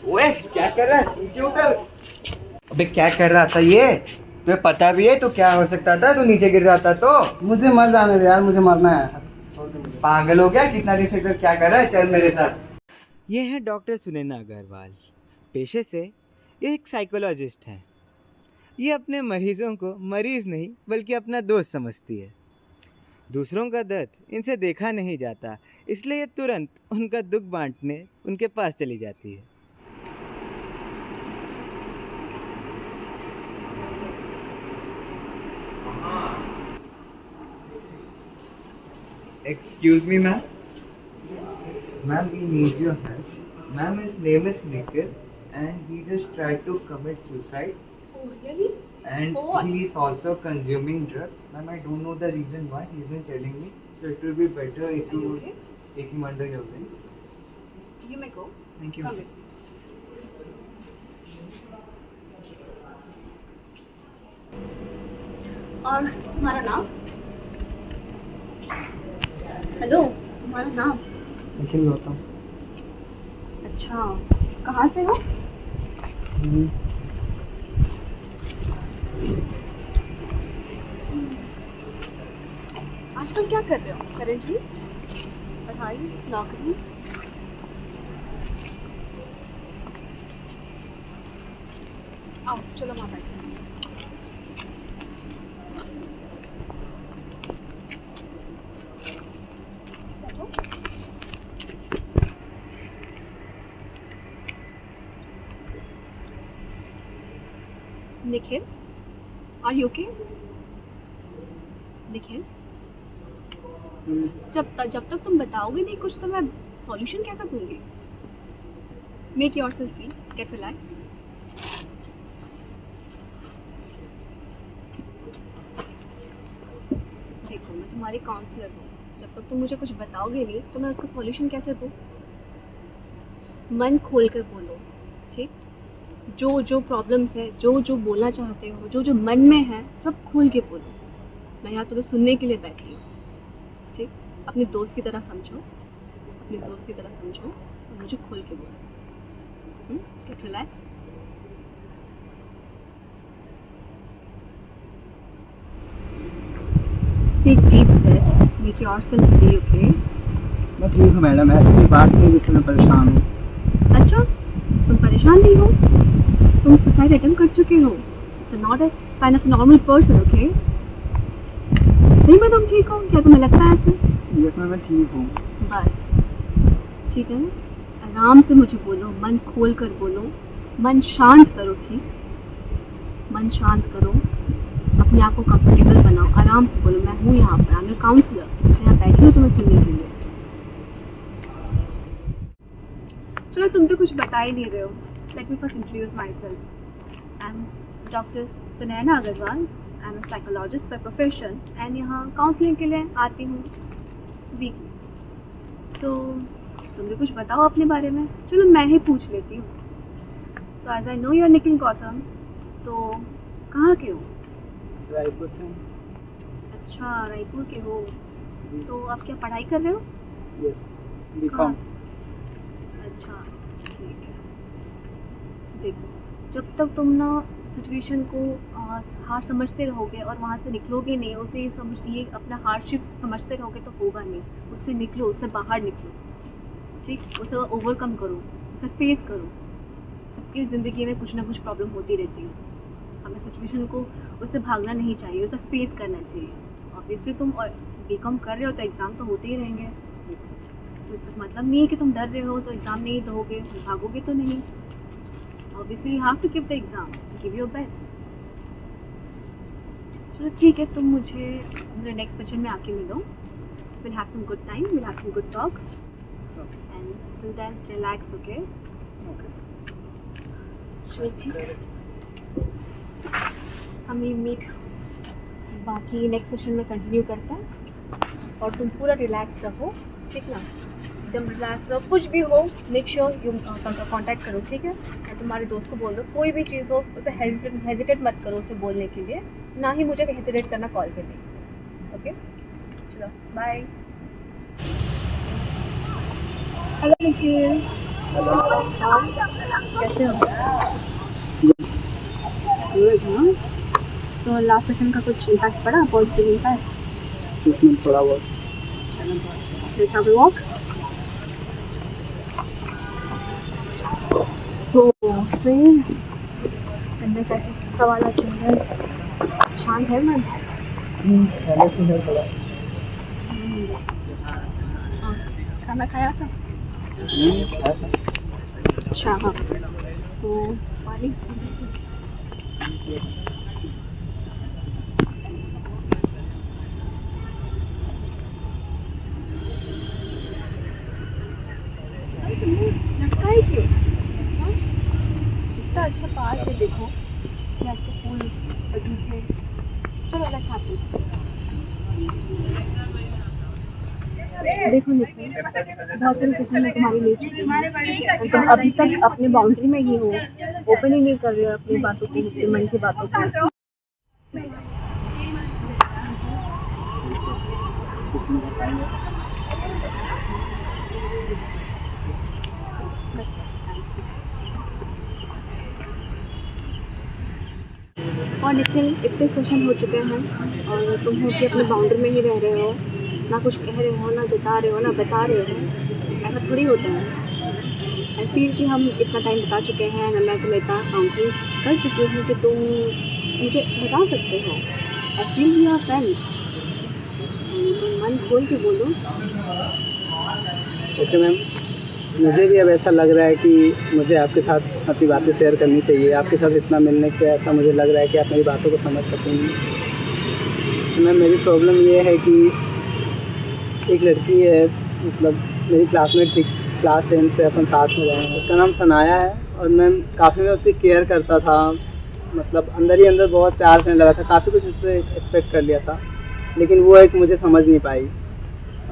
ओए क्या कर रहा है, नीचे उतर। अबे क्या कर रहा था ये? तुम्हें पता भी है तो क्या हो सकता था, तू नीचे गिर जाता तो। मुझे मर जाने दे यार, मुझे मरना है। पागल हो गया? कितना दिन से क्या कर रहा है, चल मेरे साथ। ये है डॉक्टर सुनैना अग्रवाल। पेशे से ये एक साइकोलॉजिस्ट हैं। ये अपने मरीजों को मरीज नहीं बल्कि अपना दोस्त समझती है। दूसरों का दर्द इनसे देखा नहीं जाता, इसलिए ये तुरंत उनका दुख बांटने उनके पास चली जाती है। Excuse me, ma'am. Ma'am, we need your help. Ma'am, his name is Nikhil, and he just tried to commit suicide. Oh, really? And For what? he is also consuming drugs. Ma'am, I don't know the reason why. He isn't telling me. So it will be better if Are you you would okay? take him under your wings. You may go. Thank you. Come with me. और तुम्हारा नाम? Hello, तुम्हारा नाम? निखिल गौतम। अच्छा, कहाँ से हो? आजकल क्या कर रहे हो? करेंटली पढ़ाई, नौकरी? आओ चलो वहाँ बैठते हैं। बैठो। Nikhil, are you okay? Nikhil, जब तक तुम बताओगे नहीं कुछ तो मैं सॉल्यूशन कैसे दूंगी? Make yourself free, get relax. देखो मैं तुम्हारी काउंसलर हूँ, जब तक तुम मुझे कुछ बताओगे नहीं तो मैं उसका सॉल्यूशन कैसे दूँ? मन खोल कर बोलो, ठीक? जो जो प्रॉब्लम्स है, जो जो बोलना चाहते हो, जो जो मन में है, सब खोल के बोलो। मैं यहाँ तुम्हें सुनने के लिए बैठी हूँ, ठीक? अपने दोस्त की तरह समझो, अपने दोस्त की तरह समझो और मुझे खोल के बोलो। Get relax. Take deep breath, make yourself free, okay? मैं ठीक हूँ मैडम, ऐसी कोई बात नहीं जिससे मैं परेशान हूँ। अच्छा, तुम परेशान नहीं हो? तुम सुसाइड अटेम्प्ट कर चुके हो। It's not a sign of normal person, okay? सही में तुम ठीक हो? क्या तुम्हें लगता है ऐसे? यस मैम, मैं ठीक हूँ। बस ठीक है ना? आराम से मुझे बोलो, मन खोल कर बोलो, मन शांत करो, ठीक? मन शांत करो, अपने आप को कंफर्टेबल बनाओ, आराम से बोलो। मैं हूँ यहाँ पर, मैं काउंसलर, मैं यहाँ बैठी हूँ तुम्हें सुनने के लिए। चलो तुम तो कुछ बता ही नहीं रहे हो। Let me first introduce myself. I am doctor Sunaina Agrawal. I am psychologist by profession and यहाँ काउंसलिंग के लिए आती हूँ वीकली। तो तुम भी कुछ बताओ अपने बारे में। चलो मैं ही पूछ लेती हूँ। So as I know you are Nikhil Gautam, तो कहाँ के हो? रायपुर से। अच्छा, रायपुर के हो। तो आप क्या पढ़ाई कर रहे हो? Yes, BCom. अच्छा ठीक है। देखो, जब तक तुम ना सिचुएशन को हार समझते रहोगे और वहाँ से निकलोगे नहीं, उसे समझिए अपना हार्डशिप समझते रहोगे तो होगा नहीं। उससे निकलो, उससे बाहर निकलो, ठीक? उसे ओवरकम करो, उसे फेस करो। सबकी ज़िंदगी में कुछ ना कुछ प्रॉब्लम होती रहती है। हमें सिचुएशन को उससे भागना नहीं चाहिए, उसे फेस करना चाहिए। ऑब्वियसली तुम बीकॉम कर रहे हो तो एग्ज़ाम तो होते ही रहेंगे। तो इसका मतलब नहीं है कि तुम डर रहे हो तो एग्ज़ाम नहीं दोगे, भागोगे तो नहीं। Obviously you have to give the exam, give your best. चलो ठीक है, तुम मुझे मेरे नेक्स्ट सेशन में आके मिलो। Will have some good time, will have some good talk and till then relax, okay? चलो ठीक है, हम ये मीट बाकी नेक्स्ट सेशन में कंटिन्यू करते हैं। और तुम पूरा रिलैक्स रहो, ठीक ना? एकदम रिलैक्स रहो। कुछ भी हो मेक श्योर यू कांटेक्ट करो, ठीक है? या तुम्हारे दोस्त को बोल दो, कोई भी चीज़ हो उसे हेजिटेट मत करो उसे बोलने के लिए, ना ही मुझे हेजिटेट करना कॉल करने के लिए, ओके? चलो बाय। हेलो निखिल। कैसे हो? हाँ, तो लास्ट सेशन का कुछ इम्पैक्ट पड़ा, पॉजिटिव इम्पैक्ट? इसमें थोड़ा बहुत। Let's have a walk. So, फिर अंदर कैसा वाला चल रहा है? शांत है मन? पहले से है थोड़ा। खाना खाया था? खाया था। अच्छा हाँ, तो पानी लगता है क्यों? हाँ? कितना अच्छा पार्क है, देखो क्या अच्छे फूल बगीचे। चलो अलग खाते हैं। देखो निखिल, बहुत सारे सेशन में तुम्हारी ले चुकी हूँ, तुम अभी तक अपने बाउंड्री में ही हो, ओपन ही नहीं कर रहे हो अपनी बातों को, अपने मन की बातों को। और निखिल, इतने सेशन हो चुके हैं और तुम हो कि अपने बाउंड्री में ही रह रहे हो, ना कुछ कह रहे हो, ना जता रहे हो, ना बता रहे हो। ऐसा थोड़ी होता है। आई फील कि हम इतना टाइम बता चुके हैं, मैं तुम्हें इतना काउंसलिंग कर चुकी हूँ कि तुम मुझे बता सकते हो। I feel we are friends, तुम मन खोल के बोलो। ओके मैम, मुझे भी अब ऐसा लग रहा है कि मुझे आपके साथ अपनी बातें शेयर करनी चाहिए। आपके साथ इतना मिलने पे ऐसा मुझे लग रहा है कि आप मेरी बातों को समझ सकेंगी। तो मैम मेरी प्रॉब्लम ये है कि एक लड़की है, मतलब मेरी क्लासमेट थी, क्लास 10 से अपन साथ में रहे हैं। उसका नाम सनाया है और मैं काफ़ी मैं उसकी केयर करता था, मतलब अंदर ही अंदर बहुत प्यार करने लगा था, काफ़ी कुछ उससे एक्सपेक्ट कर लिया था, लेकिन वो एक मुझे समझ नहीं पाई।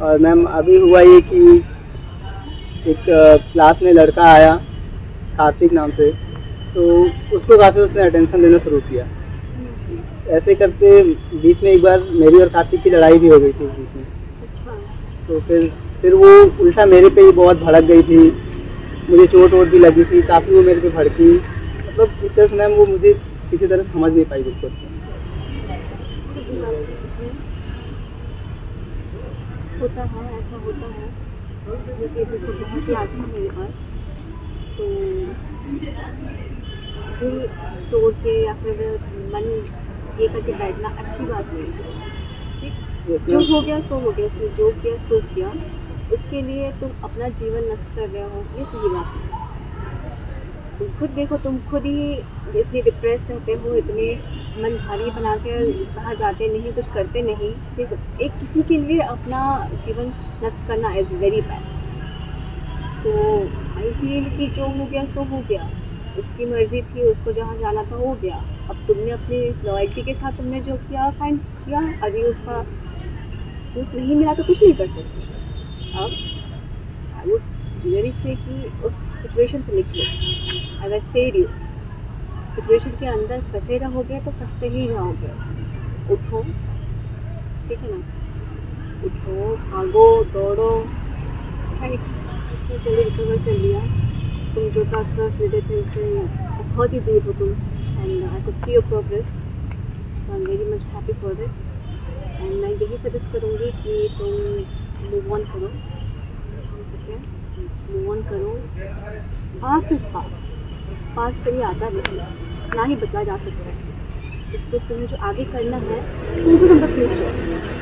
और मैम अभी हुआ ये कि एक क्लास में लड़का आया कार्तिक नाम से, तो उसको काफ़ी उसने अटेंशन देना शुरू किया। ऐसे करते बीच में एक बार मेरी और कार्तिक की लड़ाई भी हो गई थी बीच में। तो फिर वो उल्टा मेरे पे ही बहुत भड़क गई थी, मुझे चोट वोट भी लगी थी, काफ़ी वो मेरे पे भड़की। मतलब एक तरह से मैम वो मुझे किसी तरह समझ नहीं पाई बिल्कुल। होता है, ऐसा होता है, ये केसेस तो बहुत ही आते हैं मेरे पास। सो दिल तोड़ के या फिर मन ये करके बैठना अच्छी बात नहीं है, ठीक। जो हो गया सो हो गया, उसने जो किया सो किया, उसके लिए तुम अपना जीवन नष्ट कर रहे हो, ये सही बात है। तुम खुद देखो, तुम खुद ही इतने डिप्रेस रहते हो, इतने मन भारी बना कर कहाँ जाते नहीं, कुछ करते नहीं। देखो, एक किसी के लिए अपना जीवन नष्ट करना इज़ वेरी बैड। तो आई फील कि जो हो गया सो हो गया, उसकी मर्जी थी, उसको जहाँ जाना था हो गया। अब तुमने अपनी लॉयल्टी के साथ तुमने जो किया फाइन किया, अभी उसका सूट नहीं मिला तो कुछ नहीं कर सकते। अब आई वुड रियली से कि उस सिचुएशन से निकलो। As I said you, situation के अंदर फंसे रहोगे तो फंसते ही रहोगे। उठो, ठीक है ना, उठो, भागो, दौड़ो, राइट। इतनी जल्दी रिकवर कर लिया, तुम जो टॉक्सर्स लेते थे उससे बहुत ही दूर हो तुम, and I could see your progress, so I am very much happy for it. And मैं यही सजेस्ट करूँगी कि तुम मूव ऑन करो, ओके, मूव ऑन करो। पास्ट इज़ पास्ट, पास्ट कभी आता नहीं, ना ही बदला जा सकता है। तो तुम्हें जो आगे करना है, focus on the future.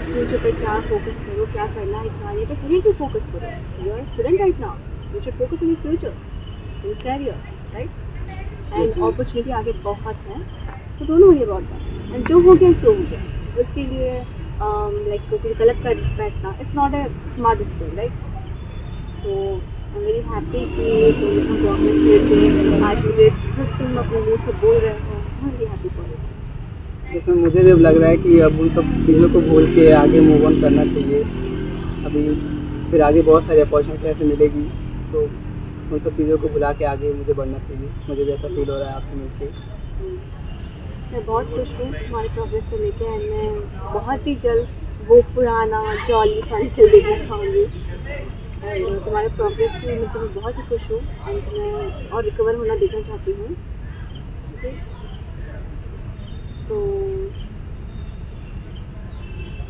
Future पे क्या फोकस करो, क्या करना है, क्या नहीं, तो करियर पे फोकस करो। You are student right now, you should focus on your future, your career, right. And opportunity आगे बहुत है, so don't worry about that. And जो हो गया सो हो गया, उसके लिए लाइक कुछ गलत कर बैठना it's not a smart decision, right. तो आई एम वेरी हैप्पी कि तुम इतना प्रोग्रेस लेके आज मुझे खुद तुम अपने मुँह से बोल रहे हो, I am very happy for it. जिसमें मुझे भी अब लग रहा है कि अब उन सब चीज़ों को भूल के आगे मूव ऑन करना चाहिए। अभी फिर आगे बहुत सारी अपॉर्चुनिटी ऐसे मिलेगी, तो उन सब चीज़ों को भुला के आगे मुझे बढ़ना चाहिए। मुझे भी ऐसा फील हो रहा है आपसे मिलके। मैं बहुत खुश हूँ तुम्हारे प्रोग्रेस को लेकर, एंड मैं बहुत ही जल्द वो पुराना जॉली फन देखना चाहूँगी। एंड तुम्हारे प्रोग्रेस से मैं तुम्हें बहुत ही खुश हूँ, एंड तुम्हें और रिकवर होना देखना चाहती हूँ जी। So,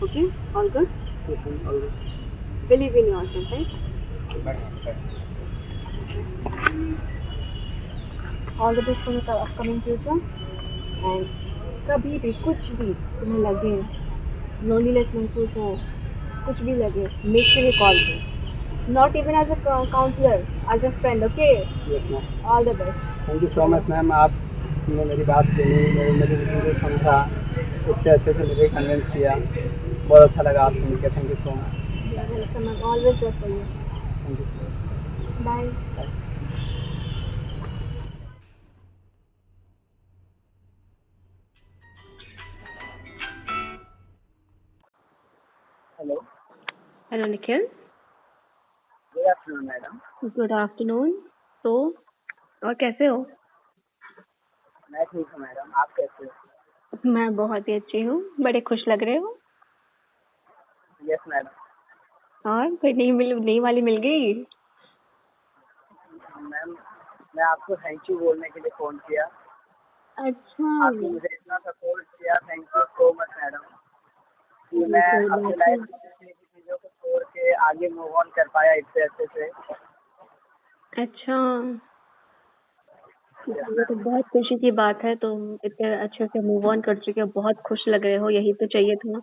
okay, all good? Yes, ma'am, all good. Believe in yourself, right? All the best for your upcoming future. And कभी भी कुछ भी तुम्हें लगे, loneliness महसूस हो, कुछ भी लगे, make sure you call me. Not even as a counselor, as a friend, okay? Yes, ma'am. All the best. Thank you so much, ma'am. आपने मेरी बात सुनी, मुझे समझा, इतने अच्छे से मुझे कन्विंस किया, बहुत अच्छा लगा आपसे मिलकर। Thank you so much. Welcome, I'm always there for you. Thank you so much. Bye. Hello. Hello Nikhil. Good afternoon madam. Good afternoon. तो और कैसे हो? मैं ठीक हूँ मैडम, आप कैसे हो? मैं बहुत ही अच्छी हूँ, बड़े खुश लग रहे हो। Yes madam. और कोई नई वाली मिल गई? मैम मैं आपको थैंक यू बोलने के लिए फ़ोन किया। अच्छा, आपने मुझे इतना सपोर्ट किया, thank you so much madam. कि मैं अपनी लाइफ में चीज़ों को छोड़ के आगे मूव ऑन कर पाया इतने अच्छे से। अच्छा, ये तो बहुत खुशी की बात है। तुम इतने अच्छे से मूव ऑन कर चुके हो, बहुत खुश लग रहे हो, यही तो चाहिए था।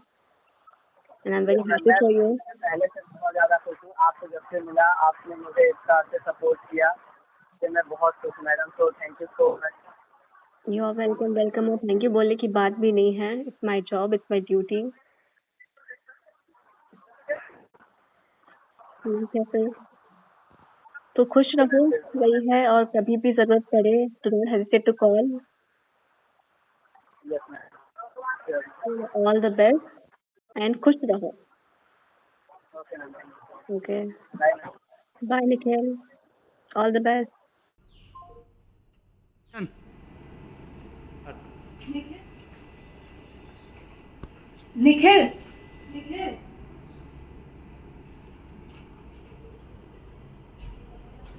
And I am very happy for you. पहले से बहुत ज़्यादा खुश हूँ। आपको जब से मिला, आपने मुझे इतना अच्छे सपोर्ट किया कि मैं बहुत खुश हूँ मैडम। तो thank you so much. You are welcome welcome. और थैंक यू बोलने की बात भी नहीं है। It's my job, it's my duty. ठीक है फिर, तो खुश रहो, वही है। और कभी भी जरूरत पड़े तो don't hesitate to call. Yes ma'am. All the best and खुश रहो। Okay ma'am. Okay, bye ma'am. Bye Nikhil, all the best. Nikhil, Nikhil,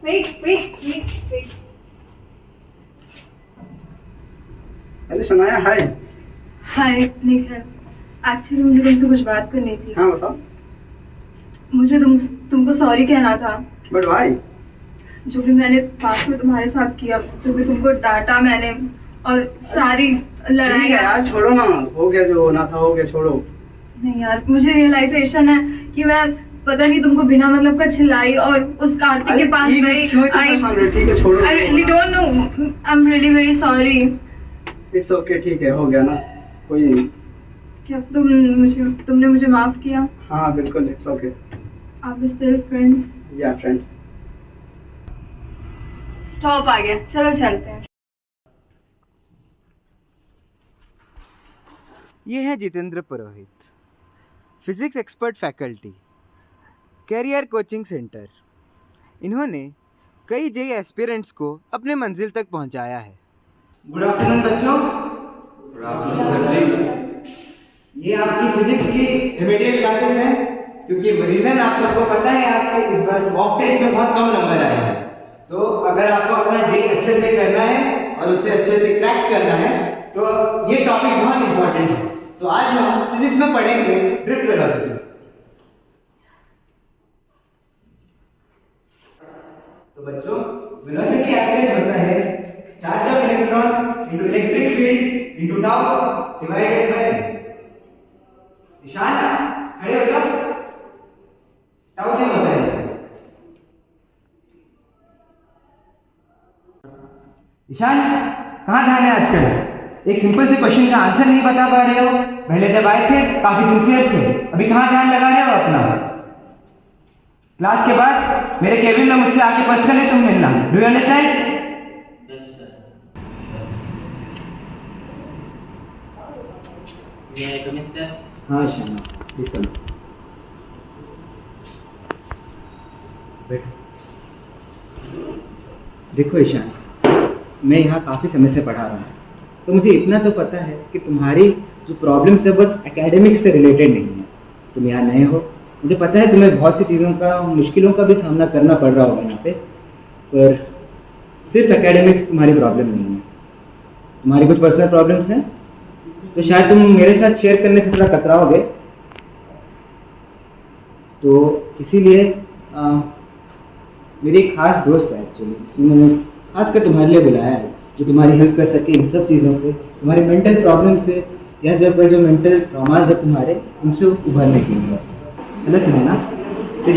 wait. Hello Shanaya, hi. Hi Nikhil, actually मुझे तुमसे कुछ बात करनी थी। हाँ बताओ। मुझे तुमको सॉरी कहना था। बट भाई, जो भी मैंने पास में तुम्हारे साथ किया, जो भी तुमको डांटा मैंने, और सारी लड़ाई। ठीक है यार, छोड़ो ना। हो गया जो होना था, हो गया, छोड़ो। नहीं यार, मुझे रियलाइजेशन है कि मैं पता नहीं तुमको बिना मतलब का चिल्लाई और उस कार्तिक के पास गई। ठीक है, छोड़ो। I really don't know. I'm really very sorry. It's okay, ठीक है, हो गया ना, कोई नहीं। क्या तुमने मुझे माफ किया? हाँ बिल्कुल, it's okay. Are we still friends? या फ्रेंड्स। स्टॉप आ गया, चलो चलते हैं। ये है Jitendra Purohit, physics expert faculty, career coaching centre. इन्होंने कई जेई एस्पिरेंट्स को अपने मंजिल तक पहुंचाया है। गुड आफ्टरनून बच्चों। गुड आफ्टरनून सर जी। ये आपकी फिजिक्स की रिमेडियल क्लासेस हैं, क्योंकि रीजन आप सबको पता है, आपके इस बार मॉक टेस्ट में बहुत कम नंबर आए हैं। तो अगर आपको अपना जेई अच्छे से करना है और उसे अच्छे से क्रैक करना है, तो ये टॉपिक बहुत इंपॉर्टेंट है। तो आज हम फिजिक्स में पढ़ेंगे ड्रिफ्ट वेलोसिटी। तो बच्चों, वेलोसिटी एक्सप्रेस होता है charge of electron into electric field into tau divided by. Ishaan, खड़े हो जाओ। टाउ क्या होता है इसका? ईशान, कहाँ ध्यान है आजकल? एक सिंपल से क्वेश्चन का आंसर नहीं बता पा रहे हो। पहले जब आए थे काफी सिंसियर थे, अभी कहाँ ध्यान लगा रहे हो अपना? क्लास के बाद मेरे केबिन में मुझसे आके पर्सनली तुम मिलना। Do you understand? Yes sir. मैं कमिंग सर। हाँ ईशान, प्लीज कम। देखो ईशान, मैं यहाँ काफ़ी समय से पढ़ा रहा हूँ, तो मुझे इतना तो पता है कि तुम्हारी जो प्रॉब्लम्स है बस एकेडमिक्स से रिलेटेड नहीं है। तुम यहाँ नए हो, मुझे पता है तुम्हें बहुत सी चीज़ों का, मुश्किलों का भी सामना करना पड़ रहा होगा यहाँ पे, पर सिर्फ एकेडमिक्स तुम्हारी प्रॉब्लम नहीं है। तुम्हारी कुछ पर्सनल प्रॉब्लम्स हैं तो शायद तुम मेरे साथ शेयर करने से थोड़ा कतराओगे, तो इसीलिए मेरी एक खास दोस्त है एक्चुअली, इसलिए मैंने खासकर तुम्हारे लिए बुलाया है, जो तुम्हारी हेल्प कर सके इन सब चीज़ों से, तुम्हारी मेंटल प्रॉब्लम से, या जो मेंटल ट्रॉमाज है तुम्हारे, उनसे उभरने के लिए। है ना सुनना? प्लीज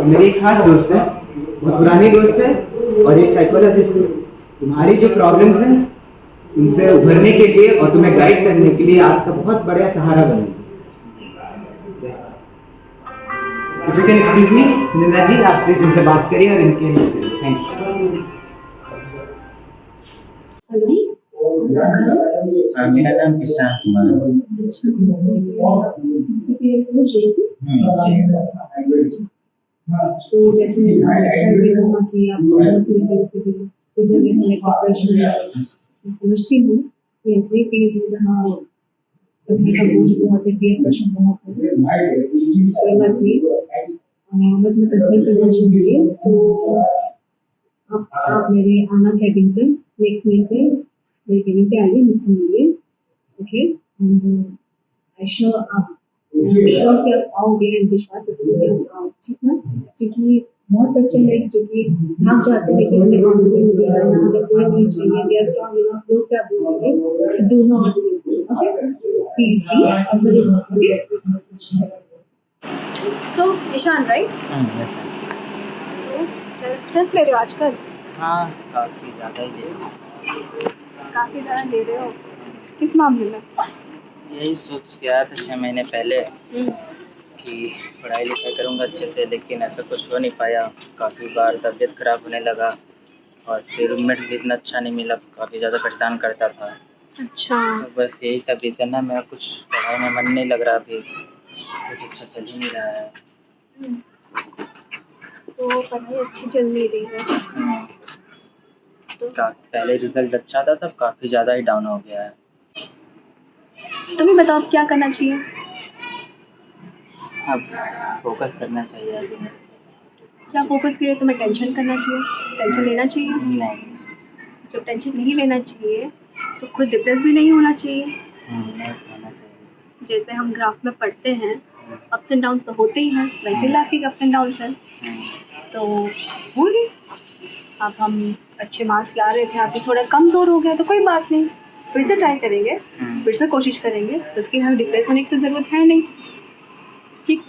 मेरी एक खास दोस्त है, बहुत पुरानी दोस्त है, और एक साइकोलॉजिस्ट है। तुम्हारी जो प्रॉब्लम्स हैं उनसे उभरने के लिए और तुम्हें गाइड करने के लिए आपका बहुत बड़ा सहारा बनेगी। If you can excuse me, Sunita ji, आप प्लीज इनसे बात करिए और इनके हेल्प करिए। Thank you. मेरा नाम किसान कुमार है। तो जैसे कि आप समझती हूँ कि ऐसे केस है जहाँ पढ़ने का बोझ बहुत है, पीयर प्रेशर बहुत है, कोई बात नहीं। मैं तुम्हें कंसल्ट करना चाहूँगी, तो आप मेरे आना कैबिन पे नेक्स्ट वीक पे मेरे केबिन पे आइए, मुझसे मिलिए। ओके, आई श्योर आप श्योर कि आप आओगे, विश्वास रखते कि आप आओ, ठीक ना? क्योंकि बहुत बच्चे हैं जो कि भाग जाते हैं कि हमें काउंसलिंग नहीं करना, हमें कोई नहीं चाहिए, वी आर स्ट्रांग इनफ, लोग क्या बोलेंगे, do not okay, feel free absolutely okay. So Ishaan right, stress ले रहे हो आजकल? हाँ, काफी ज्यादा ही ले रहा हूँ। काफी ज्यादा ले रहे हो, किस मामले में? यही सोच के आया था 6 महीने पहले कि पढ़ाई लिखाई करूँगा अच्छे से, लेकिन ऐसा कुछ हो नहीं पाया। काफ़ी बार तबीयत खराब होने लगा और फिर रूममेट भी इतना अच्छा नहीं मिला, काफ़ी ज़्यादा परेशान करता था। अच्छा, तो बस यही सब रीज़न है, मेरा कुछ पढ़ाई में मन नहीं लग रहा अभी, कुछ अच्छा चल ही नहीं रहा है। तो पढ़ाई अच्छी चल नहीं रही है तो पहले रिजल्ट अच्छा था, तब काफ़ी ज़्यादा ही डाउन हो गया है। तुम्हें बताओ क्या करना चाहिए? अब फोकस करना चाहिए अभी। क्या फोकस के लिए तुम्हें टेंशन करना चाहिए, टेंशन लेना चाहिए? नहीं। जब टेंशन नहीं लेना चाहिए तो खुद डिप्रेस भी नहीं होना चाहिए। नहीं होना चाहिए। जैसे हम ग्राफ में पढ़ते हैं, अप्स एंड डाउन तो होते ही हैं, वैसे लाइफ के अप्स एंड डाउन है, तो होंगे। अब हम अच्छे मार्क्स ला रहे थे, अभी थोड़ा कमज़ोर हो गया तो कोई बात नहीं, फिर से ट्राई करेंगे, फिर से कोशिश करेंगे, उसके लिए हमें डिप्रेस होने की तो ज़रूरत है नहीं, ठीक?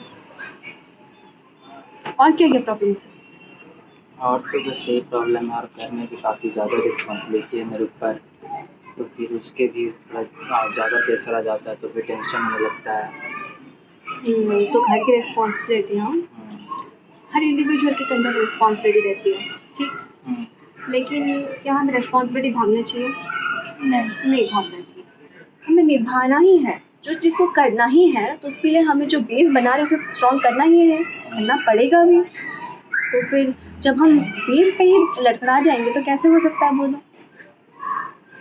और क्या क्या प्रॉब्लम्स है? और तो बस यही प्रॉब्लम है, और घर में भी काफ़ी ज़्यादा रिस्पॉन्सिबिलिटी है मेरे ऊपर, तो फिर उसके भी थोड़ा ज़्यादा प्रेशर आ जाता है, तो फिर टेंशन होने लगता है। तो घर की रिस्पॉन्सिबिलिटी, हाँ, हर इंडिविजुअल के अंदर रिस्पॉन्सिबिलिटी रहती है, ठीक? लेकिन क्या हमें रिस्पॉन्सिबिलिटी भागना चाहिए? नहीं भागना चाहिए, हमें निभाना ही है, जो जिसको करना ही है, तो उसके लिए हमें जो बेस बना रहे हैं उसे स्ट्रॉन्ग करना ही है, करना पड़ेगा भी। तो फिर जब हम बेस पे ही लड़खड़ा जाएंगे तो कैसे हो सकता है, बोलो?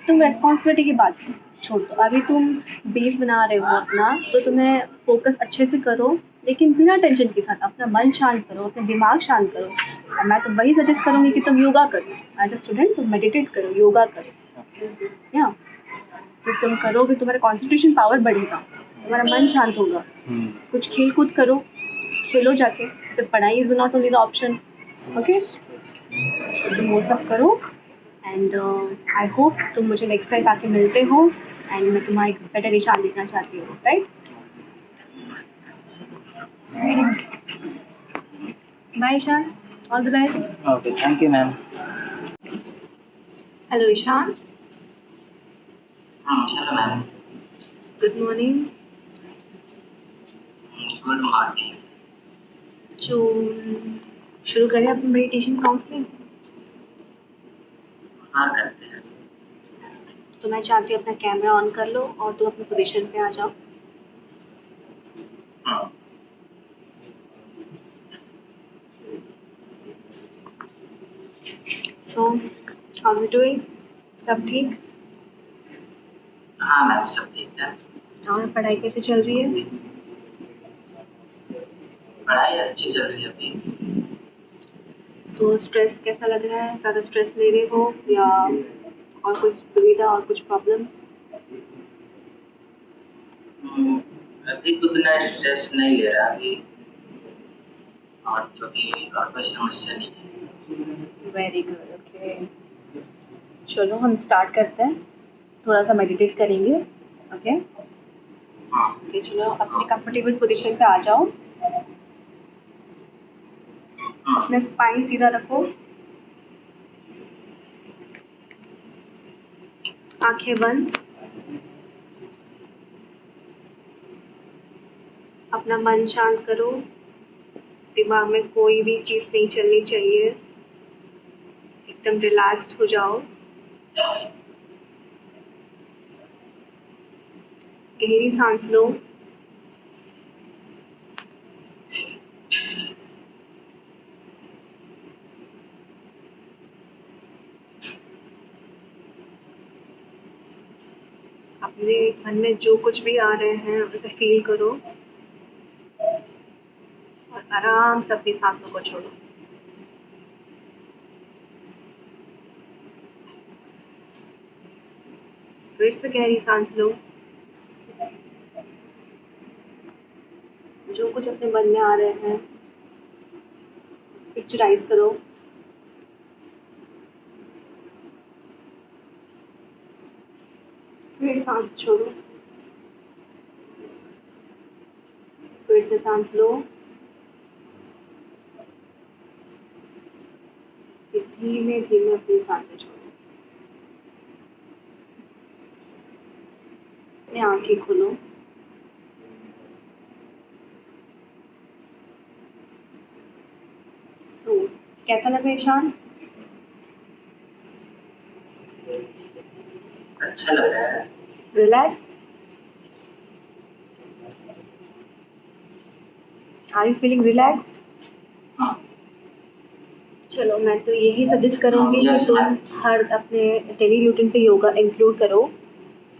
तुम रिस्पॉन्सिबिलिटी की बात छोड़ दो, अभी तुम बेस बना रहे हो अपना, तो तुम्हें फोकस अच्छे से करो, लेकिन बिना टेंशन के साथ अपना मन शांत करो, अपना दिमाग शांत करो। और मैं तो वही सजेस्ट करूँगी कि तुम योगा करो, एज अ स्टूडेंट तुम मेडिटेट करो, योगा करो, या तो तुम करोगे तुम्हारा कंसंट्रेशन पावर बढ़ेगा, तुम्हारा मन शांत होगा। कुछ खेल कूद करो, खेलो जाके, सिर्फ पढ़ाई is not only the option, okay? तुम वो सब करो एंड आई होप तुम मुझे नेक्स्ट टाइम आके मिलते हो एंड मैं तुम्हारा एक बेटर ईशान देखना चाहती हूँ, right? Bye Ishaan, all the best. Okay, thank you ma'am. Hello Ishaan. Hello ma'am. Good morning. Good morning. तो शुरू करें अपनी मेडिटेशन काउंसलिंग? हाँ, करते हैं। तो मैं चाहती हूँ अपना कैमरा ऑन कर लो और तुम अपनी पोजीशन पे आ जाओ। सो हाउ इज डूइंग, सब ठीक? हाँ मैम, सब ठीक है। और पढ़ाई कैसे चल रही है? पढ़ाई अच्छी चल रही है अभी। तो स्ट्रेस कैसा लग रहा है, ज़्यादा स्ट्रेस ले रहे हो या और कुछ दुविधा और कुछ प्रॉब्लम्स? अभी तो उतना स्ट्रेस नहीं ले रहा अभी, और कभी और कोई समस्या नहीं है। Very good, okay. चलो हम स्टार्ट करते हैं, थोड़ा सा मेडिटेट करेंगे, ओके? ओके, चलो अपने कंफर्टेबल पोजीशन पे आ जाओ, अपना स्पाइन सीधा रखो, आंखें बंद, अपना मन शांत करो, दिमाग में कोई भी चीज़ नहीं चलनी चाहिए, एकदम रिलैक्स्ड हो जाओ, गहरी सांस लो, अपने मन में जो कुछ भी आ रहे हैं उसे फील करो और आराम से अपनी सांसों को छोड़ो। फिर से गहरी सांस लो, जो कुछ अपने मन में आ रहे हैं पिक्चराइज करो। फिर सांस छोड़ो, फिर से सांस लो, फिर धीमे धीमे अपनी सांसें छोड़ो। अपनी आंखें खोलो। तो कैसा लग रहा है ईशान? अच्छा लग रहा है। Relaxed? Are you feeling relaxed? हाँ। चलो मैं तो यही सजेस्ट करूँगी कि तुम हर अपने डेली रूटीन पे योगा इंक्लूड करो,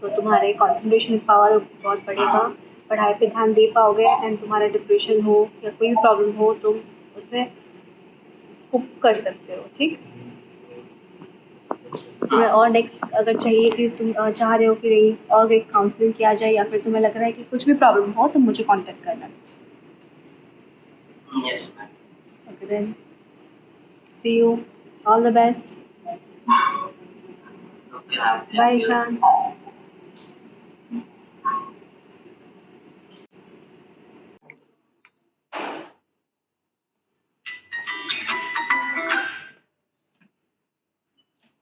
तो तुम्हारे कंसंट्रेशन पावर बहुत बढ़ेगा, पढ़ाई पे ध्यान दे पाओगे, एंड तुम्हारा डिप्रेशन हो या कोई भी प्रॉब्लम हो तुम उससे कुप कर सकते हो। ठीक? तुम्हें और नेक्स्ट अगर चाहिए कि तुम चाह रहे हो कि नहीं और एक काउंसलिंग किया जाए, या फिर तुम्हें लग रहा है कि कुछ भी प्रॉब्लम हो तो मुझे कांटेक्ट करना। Yes ma'am. Okay then, see you, all the best. Okay. Bye Ishaan.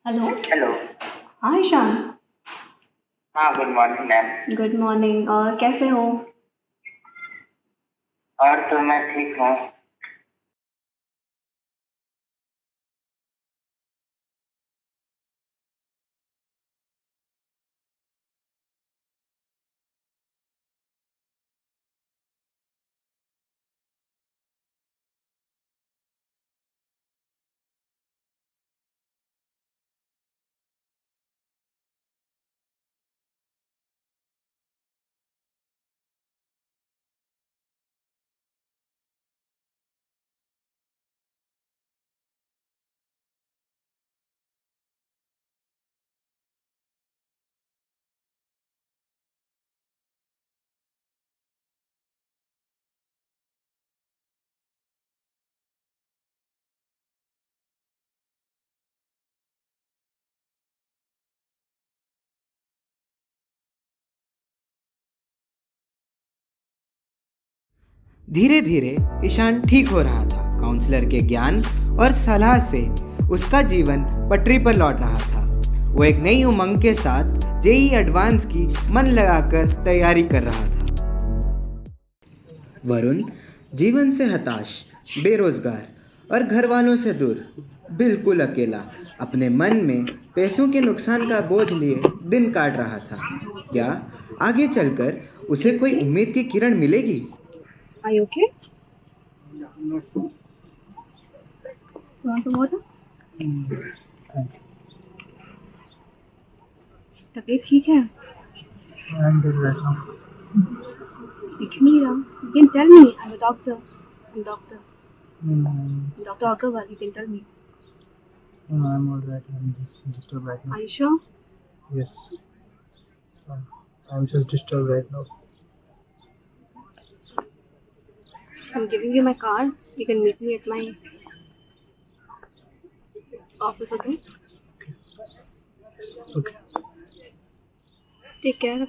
Hello. Hello. हाँ ईशान। हाँ, good morning ma'am. Good morning. और कैसे हो? और तो मैं ठीक हूँ। धीरे धीरे ईशान ठीक हो रहा था। काउंसलर के ज्ञान और सलाह से उसका जीवन पटरी पर लौट रहा था। वो एक नई उमंग के साथ जेई एडवांस की मन लगाकर तैयारी कर रहा था। वरुण जीवन से हताश, बेरोजगार और घर वालों से दूर, बिल्कुल अकेला, अपने मन में पैसों के नुकसान का बोझ लिए दिन काट रहा था। क्या आगे चलकर उसे कोई उम्मीद की किरण मिलेगी? Are you okay? You want some water? तबीयत ठीक है? दिख नहीं रहा। You can tell me. I'm a doctor. I'm a doctor. Dr. Agarwal, you can tell me. No, I'm all right. I'm just disturbed right now. Are you sure? Yes. I'm just disturbed right now. I'm giving you my card. You can meet me at my office, okay? Okay. Take care.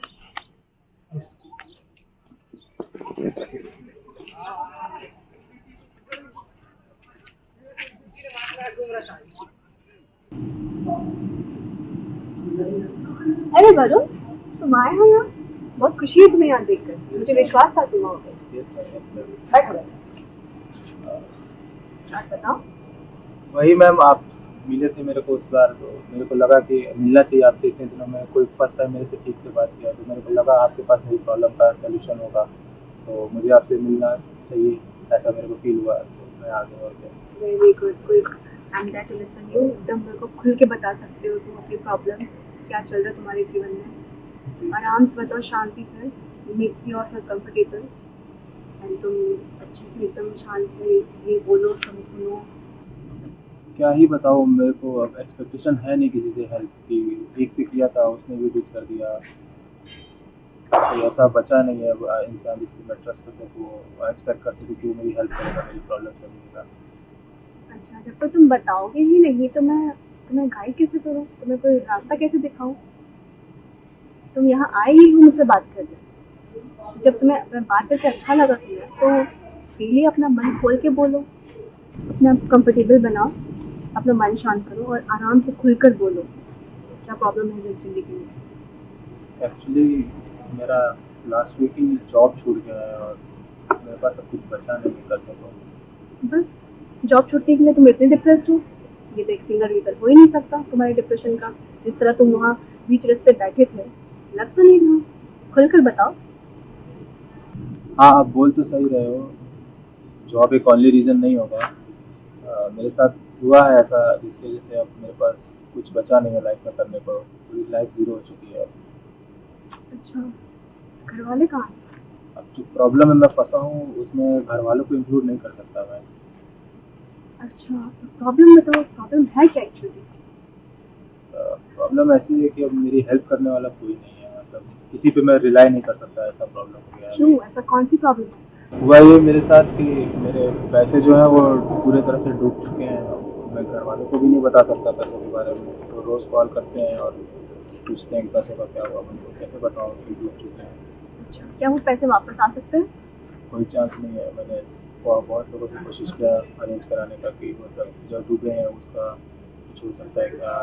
अरे वरुण, तुम आए हो यहाँ? बहुत खुशी है तुम्हें यहाँ देखकर। मुझे विश्वास था तुम आओगे। बैठो। आज बताओ। वही मैम, आप मिले थे मेरे को उस बार, तो मेरे को लगा कि मिलना चाहिए आपसे। इतने दिनों में कोई फर्स्ट टाइम मेरे से ठीक से बात किया, तो मेरे को लगा आपके पास मेरी प्रॉब्लम का सलूशन होगा, तो मुझे आपसे मिलना चाहिए, ऐसा मेरे को फील हुआ, तो मैं आ गया। और क्या। Very good good. I am there to listen you. एकदम मेरे को खुल के बता सकते हो तुम अपनी प्रॉब्लम, क्या चल रहा है तुम्हारे जीवन में। आराम से बताओ, शांति से। मेक योरसेल्फ कंफर्टेबल एंड तुम अच्छे से एकदम शांत से ये बोलो, सब सुनो। क्या ही बताओ, मेरे को अब एक्सपेक्टेशन है नहीं किसी से हेल्प की। एक से किया था, उसने भी डिच कर दिया। कोई ऐसा बचा नहीं है इंसान जिस पर मैं ट्रस्ट कर सकूँ, एक्सपेक्ट कर सकूँ कि वो मेरी हेल्प करेगा, मेरी प्रॉब्लम समझेगा। अच्छा, जब तक तुम बताओगे ही नहीं तो मैं तुम्हें गाइड कैसे करूँ, तुम्हें कोई रास्ता कैसे दिखाऊँ? तुम यहाँ आए ही हो मुझसे बात करने, तो जब तुम्हें अगर बात करके अच्छा लगा तुम्हें तो फ्रीली अपना मन खोल के बोलो, अपने आप कंफर्टेबल बनाओ, अपना मन शांत करो और आराम से खुलकर बोलो क्या प्रॉब्लम है जिंदगी में। एक्चुअली मेरा लास्ट वीक ही जॉब छूट गया है और मेरे पास अब कुछ बचा नहीं है करने को। बस जॉब छूटने के लिए तुम इतने डिप्रेस्ड हो? ये तो एक सिंगल रीजन हो ही नहीं सकता तुम्हारे डिप्रेशन का। जिस तरह तुम वहाँ बीच रास्ते बैठे थे, लग तो नहीं रहा। खुलकर बताओ। हाँ, आप बोल तो सही रहे हो, जॉब एक ओनली रीज़न नहीं होगा। मेरे साथ हुआ है ऐसा जिसकी वजह से अब मेरे पास कुछ बचा नहीं है लाइफ में करने को, पूरी लाइफ ज़ीरो हो चुकी है। अच्छा, घर वाले कहाँ हैं? अब जो प्रॉब्लम में मैं फंसा हूँ उसमें घर वालों को इंक्लूड नहीं कर सकता मैं। अच्छा, तो प्रॉब्लम बताओ, प्रॉब्लम है क्या एक्चुअली? प्रॉब्लम ऐसी है कि अब मेरी हेल्प करने वाला कोई नहीं है, मतलब किसी पे मैं रिलाई नहीं कर सकता, ऐसा प्रॉब्लम हो गया है। क्यों, ऐसा कौन सी प्रॉब्लम है? हुआ ये मेरे साथ कि मेरे पैसे जो हैं वो पूरे तरह से डूब चुके हैं। मैं घर वालों को भी नहीं बता सकता पैसों के बारे में, तो रोज़ कॉल करते हैं और पूछते हैं कि पैसों का क्या हुआ। मैं उनको कैसे बताऊँ कि डूब चुके हैं? अच्छा, क्या वो पैसे वापस आ सकते हैं? कोई चांस नहीं है। मैंने बहुत लोगों से कोशिश किया अरेंज कराने का कि मतलब जो डूबे हैं उसका कुछ हो सकता है क्या,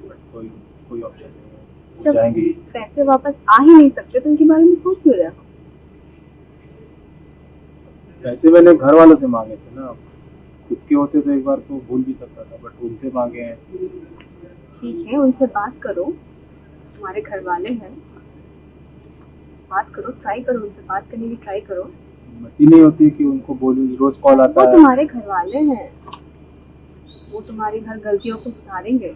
बट कोई कोई ऑप्शन नहीं है, वो जब जाएंगे ही। पैसे वापस आ ही नहीं सकते तो उनके बारे में सोच क्यों रहे हो? पैसे मैंने घर वालों से मांगे थे ना, खुद के होते तो एक बार को भूल भी सकता था, बट उनसे मांगे हैं। ठीक है, उनसे बात करो, तुम्हारे घर वाले हैं, बात करो, ट्राई करो, उनसे बात करने की ट्राई करो। हिम्मत ही नहीं होती कि उनको बोलूं, रोज कॉल आता वो है। तुम्हारे घर वाले हैं, वो तुम्हारी हर गलतियों को सुधारेंगे।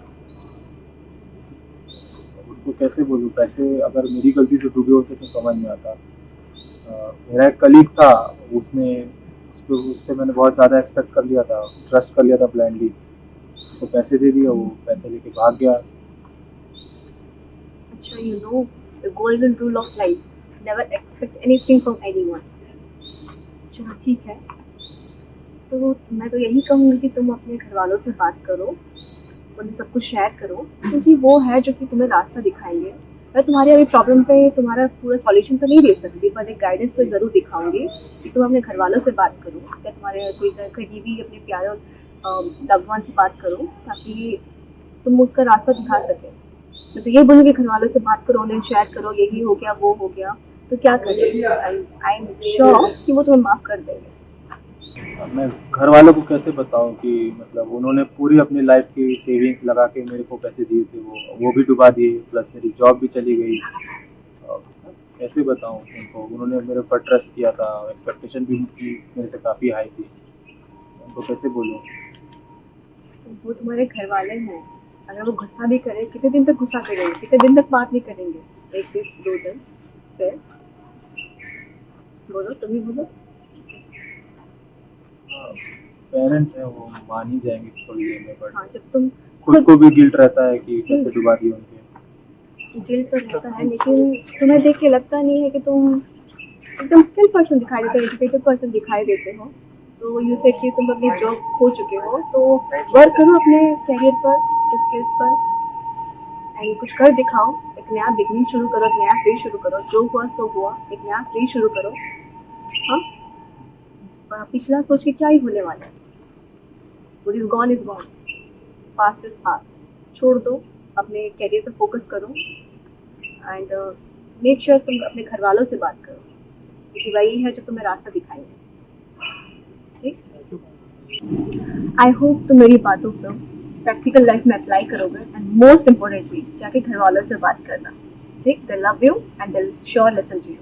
उनको कैसे बोलूं? पैसे अगर मेरी गलती से डूबे होते तो समझ में आता। मेरा एक कलीग था, उससे मैंने बहुत ज़्यादा एक्सपेक्ट कर लिया था, ट्रस्ट कर लिया था ब्लाइंडली। उसको पैसे दे दिया, वो पैसे लेके भाग गया। अच्छा, you know the golden rule of life, never expect anything from anyone. चलो ठीक है, तो मैं तो यही कहूँगी कि तुम अपने घर वालों से बात करो, उन्हें सब कुछ शेयर करो, क्योंकि वो है जो कि तुम्हें रास्ता दिखाएंगे। मैं तुम्हारी अभी प्रॉब्लम पे तुम्हारा पूरा सॉल्यूशन तो नहीं दे सकती, पर एक गाइडेंस तो ज़रूर दिखाऊंगी कि तुम अपने घर वालों से बात करो या तुम्हारे कोई करीबी अपने प्यारे लव्ड वन से बात करो, ताकि तुम उसका रास्ता दिखा सके। मैं तो ये बोलूँगी घर वालों से बात करो, उन्हें शेयर करो, यही हो गया वो हो गया, तो क्या करें, आई एम श्योर कि वो तुम्हें माफ़ कर देंगे। मैं घर वालों को कैसे बताऊं कि मतलब उन्होंने पूरी अपनी लाइफ की सेविंग्स लगा के मेरे को पैसे दिए थे, वो भी डुबा दिए, प्लस मेरी जॉब भी चली गई। कैसे बताऊं उनको? उन्होंने मेरे ऊपर ट्रस्ट किया था, एक्सपेक्टेशन भी उनकी मेरे से काफ़ी हाई थी, उनको कैसे बोलूं? वो तुम्हारे घर वाले हैं, अगर वो गुस्सा भी करें, कितने दिन तक गुस्सा करेंगे, कितने दिन तक बात नहीं करेंगे, 1 दिन 2 दिन, फिर बोलो, तुम ही बोलो। पेरेंट्स हैं, वो मान ही जाएंगे थोड़ी देर में, बट हाँ, जब तुम खुद को भी गिल्ट रहता है कि पैसे डुबा दिए उनके। गिल्ट तो रहता है, लेकिन तुम्हें देख के लगता नहीं है कि तुम एकदम स्किल पर्सन दिखाई देते हो, एजुकेटेड पर्सन दिखाई देते हो। तो यू सेड कि तुम अपनी जॉब खो चुके हो, तो वर्क करो अपने कैरियर पर, स्किल्स पर, एंड कुछ कर दिखाओ, एक नया बिगनिंग शुरू करो, एक नया फेज शुरू करो। जो हुआ सो हुआ, एक नया फेज शुरू करो। हाँ, पिछला सोच के क्या ही होने वाला है? What is gone is gone, past is past, छोड़ दो, अपने कैरियर पर फोकस करो, एंड मेक श्योर तुम अपने घर वालों से बात करो, क्योंकि वही है जो तुम्हें रास्ता दिखाएंगे। ठीक, आई होप तुम मेरी बातों को प्रैक्टिकल लाइफ में अप्लाई करोगे, एंड मोस्ट इम्पोर्टेंटली जाके घर वालों से बात करना। ठीक, they love you and they sure listen to you.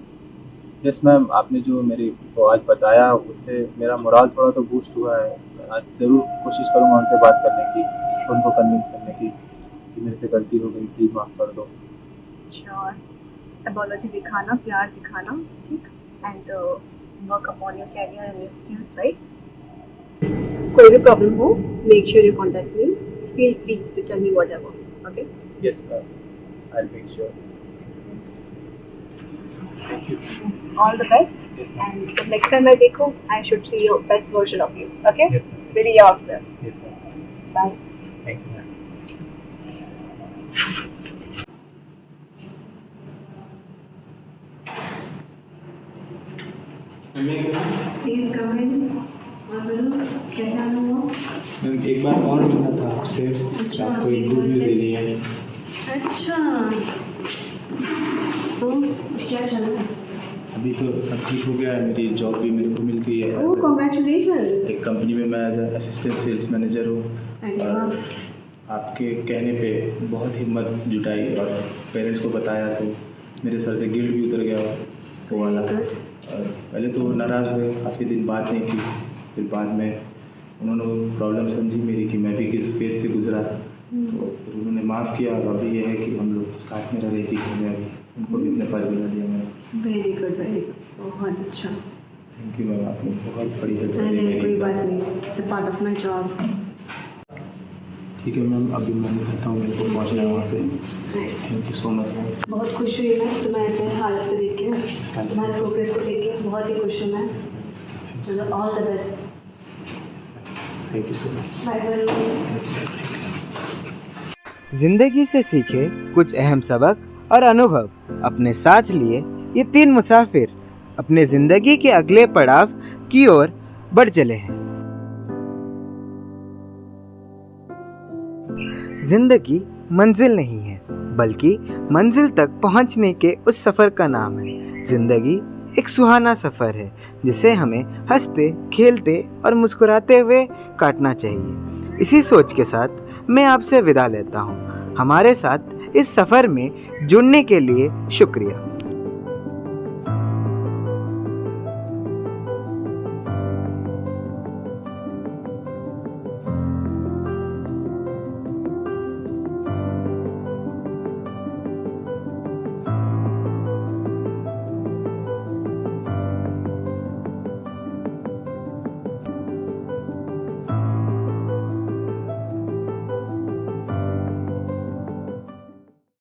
Yes ma'am, आपने जो मेरे को आज बताया उससे मेरा मोराल थोड़ा तो बूस्ट हुआ है। मैं आज ज़रूर कोशिश करूँगा उनसे बात करने की, उनको कन्विंस करने की कि मेरे से गलती हो गई, प्लीज़ माफ़ कर दो। श्योर, अपॉलॉजी दिखाना, प्यार दिखाना, ठीक, and work upon your career and your skills, right. कोई भी प्रॉब्लम हो, make sure you contact me, feel free to tell me whatever, okay? Yes ma'am, I will make sure. All the best. And जब next time मैं देखूँ, I should see your best version of you. Okay? Really yours, sir. Yes, ma'am. Bye. Thank you, ma'am. Please come in. और बोलो कैसा हुआ? Ma'am एक बार और मिलना था आपसे, आपको एक गुड न्यूज़ देनी है। अच्छा। So क्या चल रहा है? अभी तो सब ठीक हो गया है, मेरी जॉब भी मेरे को मिल गई है। Oh, congratulations. एक कंपनी में मैं एज असिस्टेंट सेल्स मैनेजर हूँ। अरे और वाह। आपके कहने पे बहुत हिम्मत जुटाई और पेरेंट्स को बताया तो मेरे सर से गिल्ट भी उतर गया वो वाला। और पहले तो नाराज़ हुए, काफ़ी दिन बात नहीं की, फिर बाद में उन्होंने प्रॉब्लम समझी मेरी कि मैं भी किस फेज से गुजरा, तो फिर उन्होंने माफ़ किया। और अभी ये है कि हम लोग साथ में रह रहे हैं, अभी उनको भी अपने पास बुला दिया मैंने। वेरी गुड, बहुत अच्छा। थैंक यू मैम, आपने बहुत बड़ी हेल्प नहीं की नहीं, कोई मेरी। बात नहीं, it's a part of my job. ठीक है मैम, अभी मैं निकलता हूँ, मेरे को पहुँचना है वहाँ पे। Thank you so much ma'am. बहुत खुश हुई मैं तुम्हें ऐसे हालत में देख के, तुम्हारे प्रोग्रेस को देख के बहुत ही खुश हूँ मैं। चलो all the best. Thank you so much. Bye bye. जिंदगी से सीखे कुछ अहम सबक और अनुभव अपने साथ लिए ये 3 मुसाफिर अपने जिंदगी के अगले पड़ाव की ओर बढ़ चले हैं। जिंदगी मंजिल नहीं है, बल्कि मंजिल तक पहुंचने के उस सफ़र का नाम है। जिंदगी एक सुहाना सफ़र है जिसे हमें हंसते, खेलते और मुस्कुराते हुए काटना चाहिए। इसी सोच के साथ मैं आपसे विदा लेता हूँ। हमारे साथ इस सफ़र में जुड़ने के लिए शुक्रिया।